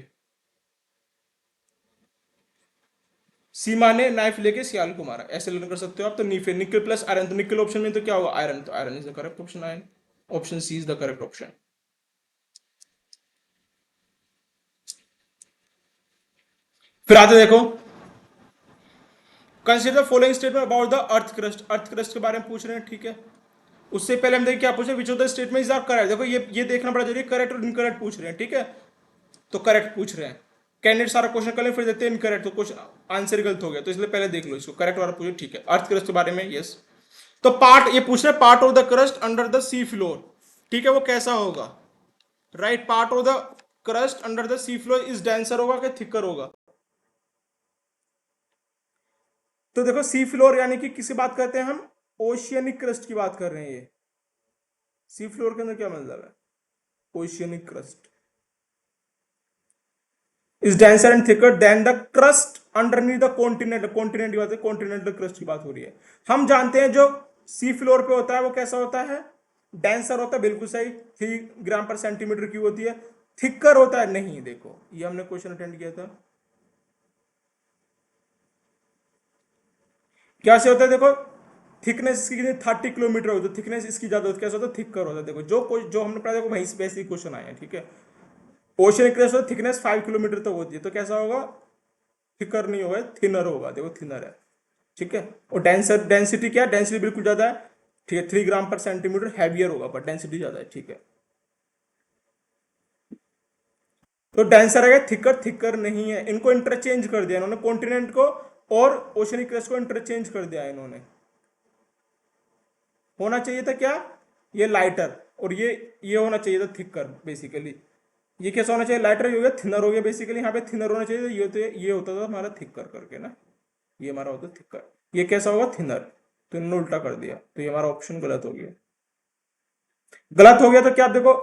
सीमा ने नाइफ लेके सियाल को मारा, ऐसे लर्न कर सकते हो आप। तो नीफे, निकल प्लस आयरन, तो निकल ऑप्शन में तो क्या होगा, आयरन, तो iron is the correct option, iron, option C is the correct option. फिर आते देखो, consider following statement about the earth crust, earth crust के बारे में पूछ रहे हैं, ठीक है। उससे पहले हम देखिए क्या पूछ रहे हैं, which of the statement is are correct. देखो ये देखना बड़ा जरूरी है, करेक्ट और इनकरेक्ट पूछ रहे हैं, ठीक है। तो करेक्ट पूछ रहे हैं, कैंडिडेट सारा क्वेश्चन कर ले, फिर देखते हैं इनकरेक्ट, तो क्वेश्चन आंसर गलत हो गया, तो इसलिए पहले देख लो इसको, करेक्ट वाला पूछो, ठीक है। अर्थ क्रस्ट के बारे में, यस। तो पार्ट ये पूछ रहे हैं, part of the crust under the sea floor, ठीक है, वो कैसा होगा, right, part of the crust under the sea floor is denser होगा कि थिकर होगा? तो देखो सी फ्लोर यानी कि किसी बात करते हैं हम, ओशियनिक क्रस्ट की बात कर रहे हैं। ये सी फ्लोर के अंदर क्या मतलब है? Oceanic crust is denser and thicker than the crust underneath the continent. Continent की बात है, कॉन्टिनेंटल क्रस्ट की बात हो रही है। हम जानते हैं जो सी फ्लोर पे होता है वो कैसा होता है? डेंसर होता है, बिल्कुल सही, 3 ग्राम/सेंटीमीटर क्यूब होती है। थिकर होता है नहीं, देखो ये हमने क्वेश्चन अटेंड किया था। क्या से होता है देखो, थिकनेस इसकी कितनी 30 किलोमीटर होती है, थिकनेस इसकी ज्यादा होती है, कैसा होता है? थिकर होता है। देखो जो हमने पढ़ा देखो वहीं से वैसे ही क्वेश्चन आए हैं, ठीक है। ओशन क्रस्ट थिकनेस 5 किलोमीटर तक होती है, तो कैसा होगा? थिकर नहीं होगा, थिनर होगा। देखो थिनर है, ठीक है। और डेंसर, डेंसिटी क्या है? डेंसिटी बिल्कुल ज्यादा है, ठीक है, 3 ग्राम/सेंटीमीटर हैवियर होगा, पर डेंसिटी ज्यादा है, ठीक है। तो डेंसर है, थिकर थिकर नहीं है। इनको इंटरचेंज कर दिया इन्होंने, कॉन्टिनेंट को और ओशनिक क्रस्ट को इंटरचेंज कर दिया इन्होंने। होना चाहिए था क्या? ये लाइटर, और ये होना चाहिए था थिकर बेसिकली। ये कैसा होना चाहिए? लाइटर हो गया, थिनर हो गया बेसिकली। यहाँ पे थिनर होना चाहिए, ये होता था हमारा थिकर करके ना, ये हमारा होता थिकर। ये कैसा होगा? थिनर। तो इन्होंने उल्टा कर दिया, तो ये हमारा ऑप्शन गलत हो गया। गलत हो गया तो क्या? आप देखो,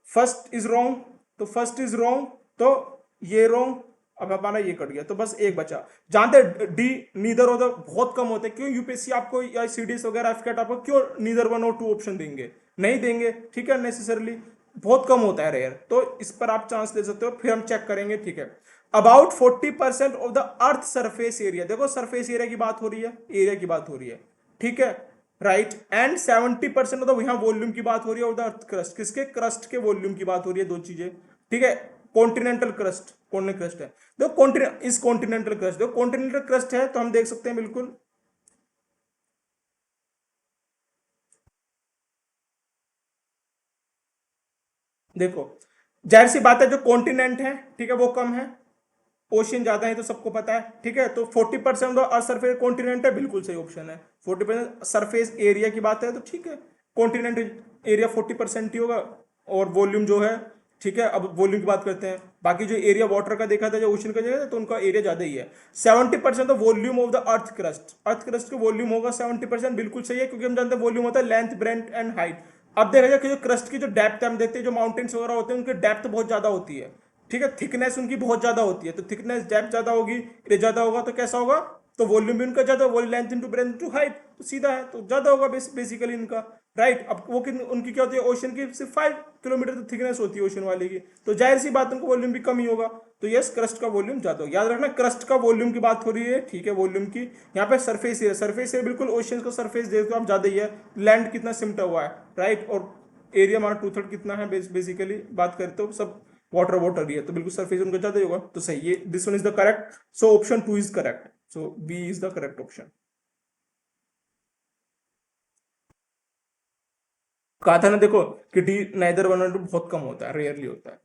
फर्स्ट इज रॉन्ग, तो फर्स्ट इज रॉन्ग, तो ये रॉन्ग। अब हमारा ये कट गया, तो बस एक बचा। जानते डी नीदर होता बहुत कम होते, क्यों? यूपीएससी आपको या सीडीएस वगैरह एफकेट आपको क्यों नीदर 1 और 2 ऑप्शन देंगे? नहीं देंगे, ठीक है, नेसेसरली बहुत कम होता है रेयर। तो इस पर आप चांस ले सकते हो, फिर हम चेक करेंगे, ठीक है। About 40% of the earth surface area, देखो सरफेस एरिया की बात हो रही है, एरिया की बात हो रही है, ठीक है, राइट। एंड 70% ऑफ द, यहाँ वॉल्यूम की बात हो रही है, ऑफ द अर्थ क्रस्ट, किसके? क्रस्ट के वॉल्यूम की बात हो रही है, दो चीजें, ठीक है। कॉन्टिनेंटल क्रस्ट, कौन क्रस्ट है? देखो कॉन्टिनेंट इस कॉन्टिनेंटल क्रस्ट, देखो कॉन्टिनेंटल क्रस्ट है तो हम देख सकते हैं बिल्कुल। देखो जाहिर सी बात है, जो कॉन्टिनेंट है, ठीक है, वो कम है, ओशियन ज्यादा है, तो सबको पता है, ठीक है। तो 40% अर्थ सरफेस कॉन्टिनेंट है, बिल्कुल सही ऑप्शन है। 40% सरफेस एरिया की बात है तो ठीक है, कॉन्टिनेंट एरिया 40% ही होगा, और वॉल्यूम जो है, ठीक है। अब वॉल्यूम की बात करते हैं, बाकी जो एरिया वाटर का देखा था, जो ओशन का देखा था, तो उनका एरिया ज्यादा ही है। 70% volume of the earth crust, earth crust का वॉल्यूम होगा 70%, बिल्कुल सही है, क्योंकि हम जानते हैं वॉल्यूम होता है लेंथ, ब्रेथ एंड हाइट। अब देखा जाए कि जो क्रस्ट की जो डेप्थ हम देखते हैं, जो माउंटेन्स वगैरह होते हैं, उनकी डेप्थ बहुत ज्यादा होती है, ठीक है, थिकनेस उनकी बहुत ज्यादा होती है। तो थिकनेस डेप्थ ज्यादा होगी, एरिया ज्यादा होगा, तो कैसा होगा? तो वॉल्यूम भी उनका ज्यादा, volume length into breadth into height, तो सीधा है, तो ज्यादा होगा बेसिकली इनका, राइट। अब वो उनकी क्या होती है? ओशन की सिर्फ 5 किलोमीटर तो थिकनेस होती है ओशन वाले की, तो जाहिर सी बात उनको वॉल्यूम भी कम ही होगा। तो यस, क्रस्ट का वॉल्यूम ज्यादा होगा। याद रखना, क्रस्ट का वॉल्यूम की बात हो रही है, ठीक है, वॉल्यूम की। यहाँ पे सरफेस एरिया, सरफेस एरिया बिल्कुल ओशन का सरफेस देखते हो आप, ज्यादा ही है। लैंड कितना सिमटा हुआ है, राइट, और एरिया हमारा 2/3 कितना है बेसिकली बात करते हो, सब वाटर वाटर ही है, तो बिल्कुल सरफेस उनका ज्यादा ही होगा, तो सही, ये this one is the correct. So option 2 is correct, so B is the correct option. कहा था ना देखो कि डी नाइदर वन और टू बहुत कम होता है, रेयरली होता है।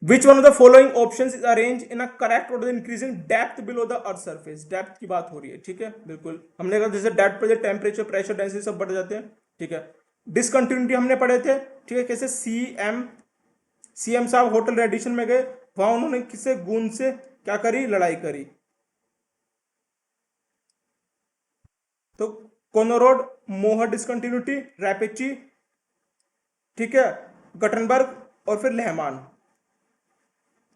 Which one of the following option is arrange in a correct order increasing depth below the earth surface? Depth की बात हो रही है, ठीक है, बिल्कुल। हमने कहा जैसे डेप्थ पर टेम्परेचर, प्रेशर, डेंसिटी सब बढ़ जाते हैं, ठीक है। डिसकंटिन्यूटी हमने पढ़े थे, ठीक है, कैसे सीएम साहब होटल रेडिशन में गए, वहां उन्होंने किससे? गूंद से क्या करी? लड़ाई करी। तो कोनोरोड, मोहर डिसकंटिन्यूटी, रैपेची, ठीक है, गटनबर्ग, और फिर लेहमान।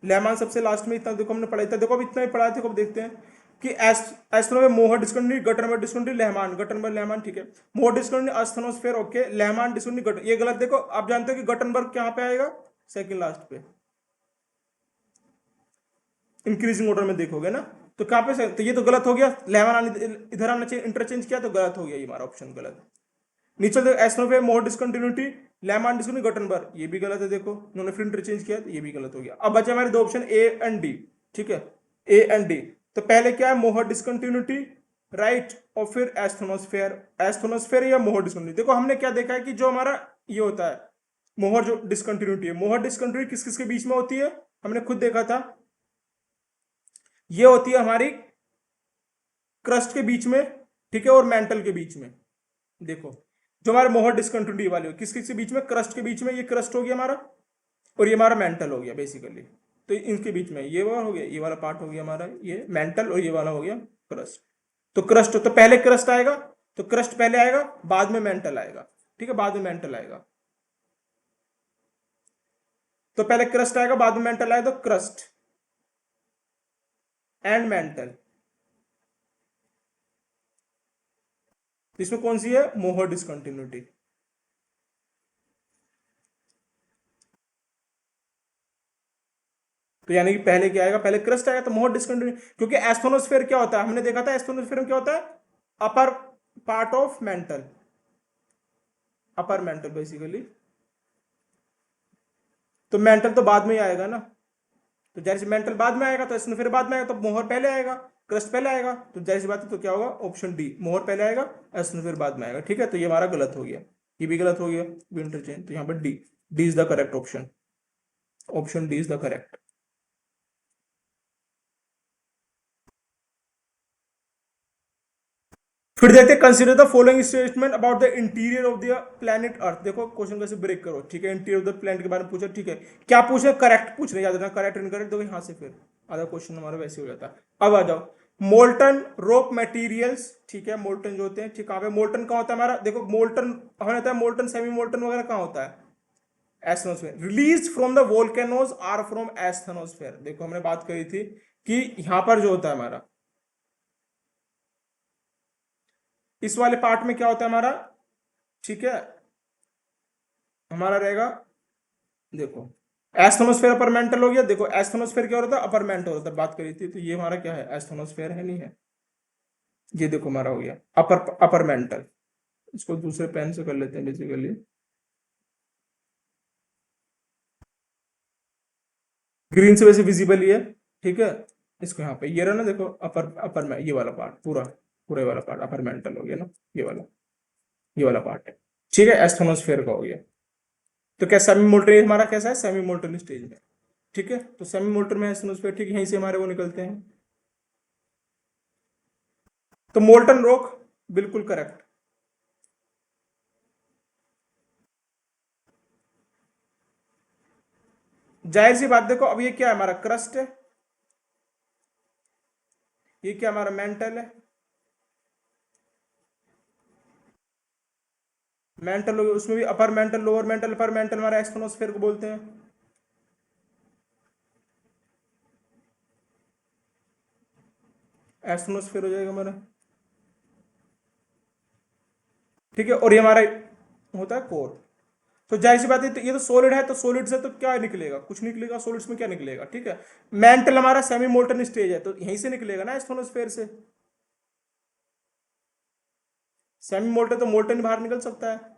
लेहमान सबसे लास्ट में, इतना देखो हमने पढ़ा था, देखो अब इतना ही पढ़ा था, अब देखते हैं कि एस्ट्रो में मोहर डिस्कंटिन्यूटी, गटनबर्ग डिस्कंटिन्यूटी, लेहमान, गटनबर्ग लेहमान, ठीक है। मोहर डिस्कंटिन्यूटी अस्थनोस्फेयर, ओके, लेहमान डिस्कंटिन्यूटी, ये गलत। देखो आप जानते हो कि गटनबर्ग कहां पे आएगा? सेकंड लास्ट पे, इंक्रीजिंग ऑर्डर में देखोगे ना, तो कहां पे से? तो ये तो गलत हो गया, लेहमान इधर आना चाहिए, इंटरचेंज किया तो गलत हो गया, ये हमारा ऑप्शन गलत। नीचे देखो, एस्ट्रोफे मोर डिसकंटिन्यूटी, लेहमान डिस्कंटिन्यूटी, गटनबर्ग, ये भी गलत है, देखो उन्होंने फिर इंटरचेंज किया तो ये भी गलत हो गया। अब बचे हमारे दो ऑप्शन, ए एंड डी, ठीक है, ए एंड डी। तो पहले क्या है? मोहर डिसकंटिन्यूटी, राइट, और फिर एस्थोनोस्फेयर, एस्थोनोस्फेयर या मोहर डिसकंटिन्यूटी। देखो हमने क्या देखा है कि जो हमारा ये होता है मोहर, जो डिसकंटिन्यूटी है, मोहर डिसकंटिन्यूटी किस किस के बीच में होती है? हमने खुद देखा था, ये होती है हमारी क्रस्ट के बीच में, ठीक है, और मेंटल के बीच में। देखो जो हमारे मोहर डिसकंटिन्यूटी वाली हो, किस किस के बीच में, क्रस्ट के बीच में, ये क्रस्ट हो गया हमारा और ये हमारा मेंटल हो गया बेसिकली। तो इनके बीच में ये वाला हो गया, ये वाला पार्ट हो गया हमारा ये मेंटल, और ये वाला हो गया क्रस्ट। तो क्रस्ट तो पहले क्रस्ट आएगा, तो क्रस्ट पहले आएगा, बाद में मेंटल आएगा, ठीक है, बाद में मेंटल आएगा। तो पहले क्रस्ट आएगा, बाद में मेंटल आएगा, तो क्रस्ट एंड मेंटल। इसमें कौन सी है, मोहर डिसकंटिन्यूटी। तो यानी कि पहले क्या आएगा, पहले क्रस्ट आएगा तो मोहर डिसकंटिन्यूटी, क्योंकि एस्थोनोस्फेयर क्या होता है, हमने देखा था एस्थोनोस्फेयर में क्या होता है, upper part of mental, upper mantle basically. तो मेंटल तो बाद में ही आएगा ना, तो जैसे मेंटल बाद में आएगा तो एस्थोनोस्फेयर बाद में आएगा, तो मोहर पहले आएगा, क्रस्ट पहले आएगा, तो जैसी बात है, तो क्या होगा, ऑप्शन डी, मोहर पहले आएगा, एस्थोनोस्फेयर बाद में आएगा, ठीक है। तो ये हमारा गलत हो गया, ये भी गलत हो गया, इंटरचेंज। तो यहाँ पर D, D is the correct option, option D is the correct. फिर देखते हैं, consider the following statement about the interior of the planet earth. देखो क्वेश्चन कैसे ब्रेक करो, ठीक है, इंटीरियर ऑफ द प्लेनेट के बारे में पूछा, ठीक है, क्या पूछ रहे, करेक्ट पूछ रहे, याद रखना, करेक्ट इनकरेक्ट, देखो यहाँ से फिर आधा क्वेश्चन हमारा वैसे हो जाता है। अब आ जाओ, मोल्टन रॉक मटेरियल्स, ठीक है, मोल्टन जो होते हैं, ठीक, कहाँ पे मोल्टन कहाँ होता है हमारा, देखो मोल्टन हमें होता है, मोल्टन सेमी मोल्टन वगैरह कहाँ होता है, asthenosphere. Release from the volcanoes are from asthenosphere. देखो हमने बात करी थी कि यहां पर जो होता है हमारा, इस वाले पार्ट में क्या होता है हमारा, ठीक है, हमारा रहेगा, देखो एस्थेनोस्फेयर अपर मेंटल हो गया। देखो एस्थेनोस्फेयर क्या होता है, अपर मेंटल होता है, बात करी थी, तो ये हमारा क्या है, एस्थेनोस्फेयर है, नहीं है, ये देखो हमारा हो गया अपर अपर मेंटल। इसको दूसरे पेन से कर लेते हैं बेसिकली, ग्रीन से वैसे विजिबल ही है, ठीक है। इसको यहाँ पे ये रहा ना, देखो अपर अपर में ये वाला पार्ट, पूरा पूरे वाला पार्ट अपर मेंटल हो गया ना, ये वाला पार्ट है, ठीक है, एस्थेनोस्फेयर का हो गया। तो क्या सेमी मोल्टन हमारा कैसा है, सेमी मोल्टन स्टेज में, ठीक है। तो सेमी मोल्टन में एस्थेनोस्फेयर, ठीक है, यहीं से हमारे वो निकलते हैं। तो मोल्टन रॉक बिल्कुल करेक्ट। जाहिर सी बात, देखो अब ये क्या है हमारा, क्रस्ट है, ये क्या हमारा मेंटल है, मेंटल उसमें भी upper mantle lower mental, upper mantle हमारा एस्थेनोस्फेयर को बोलते हैं। एस्थेनोस्फेयर हो जाएगा हमारा, ठीक है, और ये हमारा होता है कोर। तो जाहिर सी बात है, तो ये तो सॉलिड है, तो सॉलिड से तो क्या निकलेगा, कुछ निकलेगा, सॉलिड्स में क्या निकलेगा, ठीक है। मेंटल हमारा सेमी मोल्टन स्टेज है, तो यहीं से निकलेगा ना एस्थेनोस्फेयर से, सेमी मोल्टन तो मोल्टन बाहर निकल सकता है,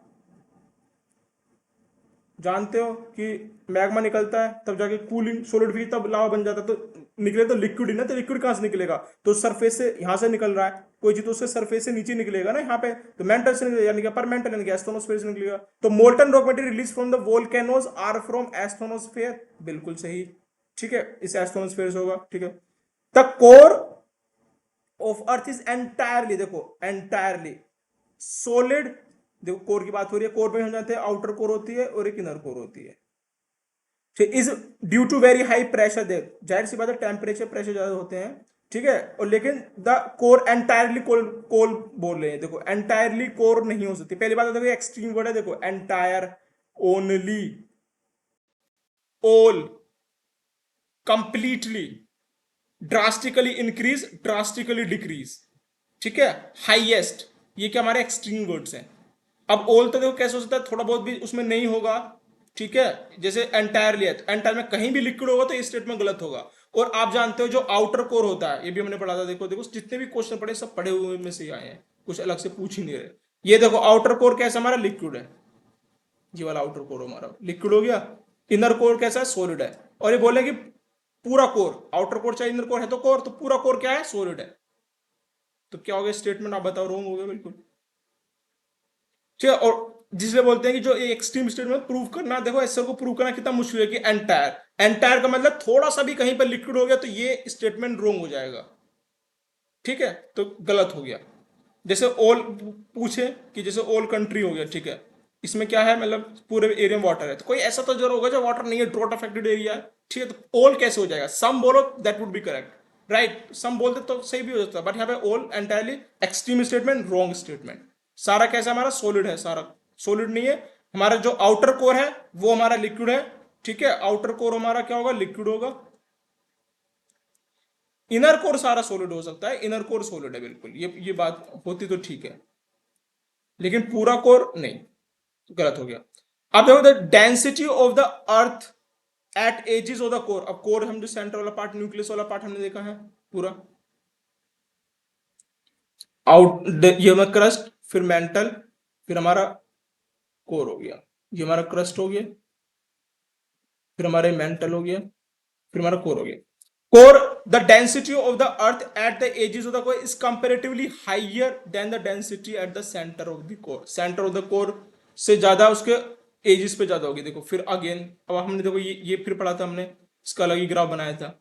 जानते हो कि मैग्मा निकलता है तब जाके कूलिंग सॉलिड भी तब लावा बन जाता है, तो निकले तो लिक्विड ही ना, तो लिक्विड कहां से निकलेगा, तो सरफेस से, यहां से निकल रहा है कोई चीज, तो उसके सरफेस से नीचे निकलेगा ना यहाँ पे, तो मेंटल से निकलेगा, यानी कि पर मेंटल यानी कि एस्थेनोस्फेयर से निकलेगा। तो molten rock material release from the volcanoes are from asthenosphere, बिल्कुल सही, ठीक है, इस एस्थेनोस्फेयर से होगा, ठीक है। The core of earth is entirely, देखो एंटायरली सॉलिड, देखो कोर की बात हो रही है, कोर में हम जानते हैं आउटर कोर होती है और एक इनर कोर होती है, is due to very high pressure. देख जाहिर सी बात है, टेम्परेचर प्रेशर ज्यादा होते हैं, ठीक है, और लेकिन द कोर एंटायरली कोल कोल बोल रहे हैं, देखो एंटायरली कोर नहीं हो सकती, पहली बात, देखो एक्सट्रीम वर्ड है, देखो entire, only, all, completely, drastically increase, drastically decrease, ठीक है, हाईएस्ट, ये क्या हमारे एक्सट्रीम वर्ड्स हैं। अब ऑल तो देखो कैसे हो सकता है, थोड़ा बहुत भी उसमें नहीं होगा, ठीक है, जैसे एंटायरली है, एंटायर में कहीं भी लिक्विड होगा तो ये स्टेटमेंट गलत होगा। और आप जानते हो जो आउटर कोर होता है, ये भी हमने पढ़ा था, देखो देखो जितने भी क्वेश्चन पढ़े सब पढ़े हुए में से आए हैं, कुछ अलग से पूछ ही नहीं रहे। ये देखो आउटर कोर कैसा हमारा लिक्विड है, ये वाला आउटर कोर हमारा लिक्विड हो गया, इनर कोर कैसा है, सॉलिड है। और ये बोले कि पूरा कोर, आउटर कोर चाहे इनर कोर है तो कोर, तो पूरा कोर क्या है, सॉलिड है। तो क्या हो गया स्टेटमेंट, आप बताओ, रॉन्ग हो गया बिल्कुल, ठीक है। और जिसमें बोलते हैं कि जो एक्सट्रीम स्टेटमेंट प्रूव करना, देखो ऐसे को प्रूव करना कितना मुश्किल है, कि एंटायर, एंटायर का मतलब थोड़ा सा भी कहीं पर लिक्विड हो गया तो ये स्टेटमेंट रॉन्ग हो जाएगा, ठीक है, तो गलत हो गया। जैसे ऑल पूछे कि जैसे ऑल कंट्री हो गया, ठीक है, इसमें क्या है, मतलब पूरे एरिया में वाटर है, तो कोई ऐसा तो जरूर होगा जो वाटर नहीं है, ड्रॉट अफेक्टेड एरिया है, ठीक है, तो ऑल कैसे हो जाएगा, सम बोलो that would be correct, right, सम बोलते तो सही भी हो जाता है, बट यहाँ पे all entirely extreme statement, wrong statement. सारा कैसा हमारा सॉलिड है, सारा सॉलिड नहीं है, हमारा जो आउटर कोर है वो हमारा लिक्विड है, ठीक है, आउटर कोर हमारा क्या होगा, लिक्विड होगा। इनर कोर सारा सॉलिड हो सकता है, इनर कोर सॉलिड है बिल्कुल, ये बात होती तो ठीक है, लेकिन पूरा कोर नहीं, गलत हो गया। अब देखो the density of the earth at edges of the core, अब कोर हम जो सेंटर वाला पार्ट, न्यूक्लियस वाला पार्ट हमने देखा है पूरा, ये हमारा क्रस्ट, फिर मेंटल, फिर हमारा कोर हो गया, ये हमारा क्रस्ट हो गया, फिर हमारे मेंटल हो गया, फिर हमारा कोर हो गया। Core, the density of the earth at the edges of the core is comparatively higher than the density at the centre of the core, centre of the core से ज्यादा उसके एजेस पे ज्यादा होगी। देखो फिर अगेन, अब हमने देखो ये फिर पढ़ा था हमने, इसका अलग ही ग्राफ बनाया था।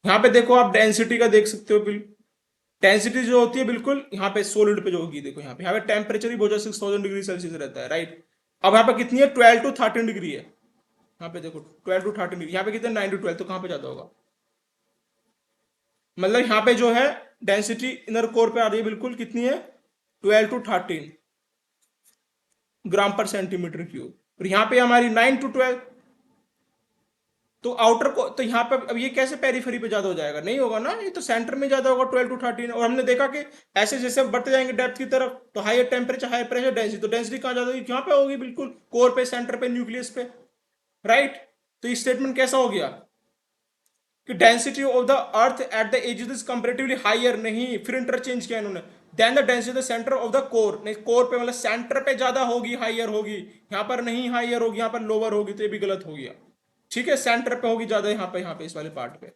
यहाँ पे देखो आप डेंसिटी का देख सकते हो, बिल्कुल डेंसिटी जो होती है बिल्कुल यहाँ पे सोलिड पे जो होगी, देखो यहाँ पे टेम्परेचर ही बहुत 6000 डिग्री सेल्सियस रहता है, राइट। अब यहाँ पे कितनी है, 12 to 13 डिग्री है, यहाँ पे देखो 12 to 13 डिग्री, यहाँ पे कितने 9 to 12, तो कहाँ पे ज्यादा होगा, मतलब यहाँ पे जो है डेंसिटी इनर कोर पे आ रही है बिल्कुल, कितनी है 12 to 13 ग्राम पर सेंटीमीटर क्यूब, और यहाँ पे हमारी 9 to 12, तो आउटर को, तो यहाँ पे अब ये कैसे पेरीफेरी पे ज्यादा हो जाएगा, नहीं होगा ना, ये तो सेंटर में ज्यादा होगा 12 to 13। और हमने देखा कि ऐसे जैसे बढ़ते जाएंगे डेप्थ की तरफ, तो higher temperature higher pressure density, तो डेंसिटी कहाँ ज्यादा होगी, यहाँ पे होगी बिल्कुल, कोर पे, सेंटर पे, न्यूक्लियस पे, राइट। तो ये स्टेटमेंट कैसा हो गया कि density of the earth at the edges is comparatively higher, नहीं, फिर इंटरचेंज किया इन्होंने, then the density the centre of the core, नहीं, कोर पे मतलब सेंटर पे ज्यादा होगी, हायर होगी, यहाँ पर नहीं हायर होगी, यहाँ पर लोअर होगी, तो ये भी गलत हो गया, ठीक है, सेंटर पे होगी ज्यादा, यहाँ पे इस वाले पार्ट पे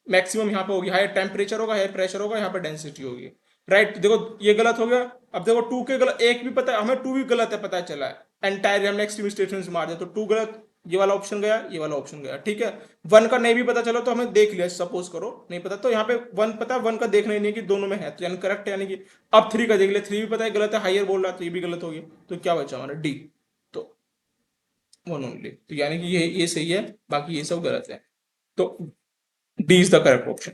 मैक्सिमम, यहाँ पे होगी, हायर टेम्परेचर होगा, हायर प्रेशर होगा, यहाँ पे डेंसिटी होगी, राइट। देखो ये गलत हो गया। अब देखो टू के गलत, एक भी पता है हमें, टू भी गलत है पता चला है, एंटायर हमने एक्सट्रीम स्टेटमेंट मार दिया, तो टू गलत, ये वाला ऑप्शन गया, ये वाला ऑप्शन गया, ठीक है। वन का नहीं भी पता चला तो हमें देख लिया, सपोज करो नहीं पता, तो यहाँ पे वन पता, वन का देखना ही नहीं कि दोनों में है, तो यानी करेक्ट है, यानी कि अब थ्री का देख लिया, थ्री भी पता है गलत है, हाइयर बोल रहा है, तो ये भी गलत हो गया, तो क्या बचा हमारा डी, तो वन ओनली, तो यानी कि ये सही है, बाकी ये सब गलत है, तो D is the correct option.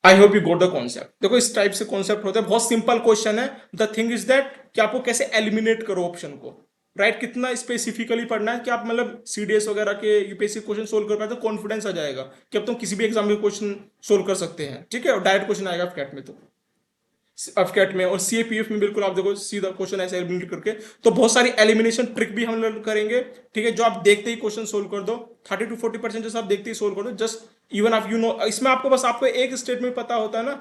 I hope you got the concept. देखो इस टाइप से कॉन्सेप्ट होता है, बहुत सिंपल क्वेश्चन है, द थिंग इज दैट कि आपको कैसे एलिमिनेट करो ऑप्शन को, राइट, कितना स्पेसिफिकली पढ़ना है कि आप मतलब सीडीएस वगैरह के यूपीएससी क्वेश्चन सोल्व कर पाए, तो कॉन्फिडेंस आ जाएगा कि अब तुम किसी भी एग्जाम के क्वेश्चन सोल्व कर सकते हैं, ठीक है, और डायरेक्ट क्वेश्चन आएगा कैट में, तो अफकैट में और सीएपीएफ में बिल्कुल आप देखो सीधा क्वेश्चन ऐसे एलिमिनेट करके, तो बहुत सारी एलिमिनेशन ट्रिक भी हम लोग करेंगे, ठीक है, जो आप देखते ही क्वेश्चन सोल्व कर दो, 30 to 40% जैसे आप देखते ही सोल्व कर दो, जस्ट इवन आप यू नो, इसमें आपको बस आपको एक स्टेटमेंट पता होता है ना,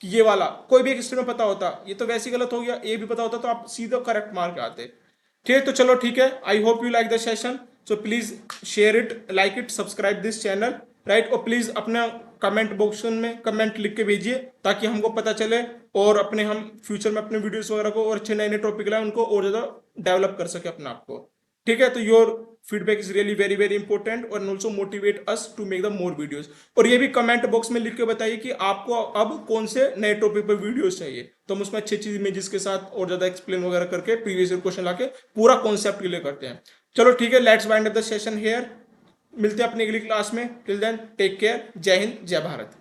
कि ये वाला कोई भी एक स्टेटमेंट पता होता, ये तो वैसे ही गलत हो गया, ये भी पता होता, तो आप सीधा करेक्ट मार्क आते, ठीक है। तो चलो ठीक है, I hope you like the session, so please share it, like it, subscribe this channel, right, और प्लीज अपना कमेंट बॉक्स में कमेंट लिख के भेजिए ताकि हमको पता चले, और अपने हम फ्यूचर में अपने वीडियोस वगैरह को और अच्छे नए नए टॉपिक लाए, उनको और ज्यादा डेवलप कर सके अपने आप को, ठीक है। तो your feedback is really very very important और also motivate us to make the more videos, और ये भी कमेंट बॉक्स में लिख के बताइए कि आपको अब कौन से नए टॉपिक पर वीडियोस चाहिए, तो हम उसमें अच्छी अच्छी इमेजेस के साथ और ज्यादा एक्सप्लेन वगैरह करके प्रीवियस ईयर क्वेश्चन लाके पूरा कॉन्सेप्ट क्लियर करते हैं। चलो ठीक है, let's wind up the session here, मिलते हैं अपनी अगली क्लास में, टिल देन टेक केयर, जय हिंद जय भारत।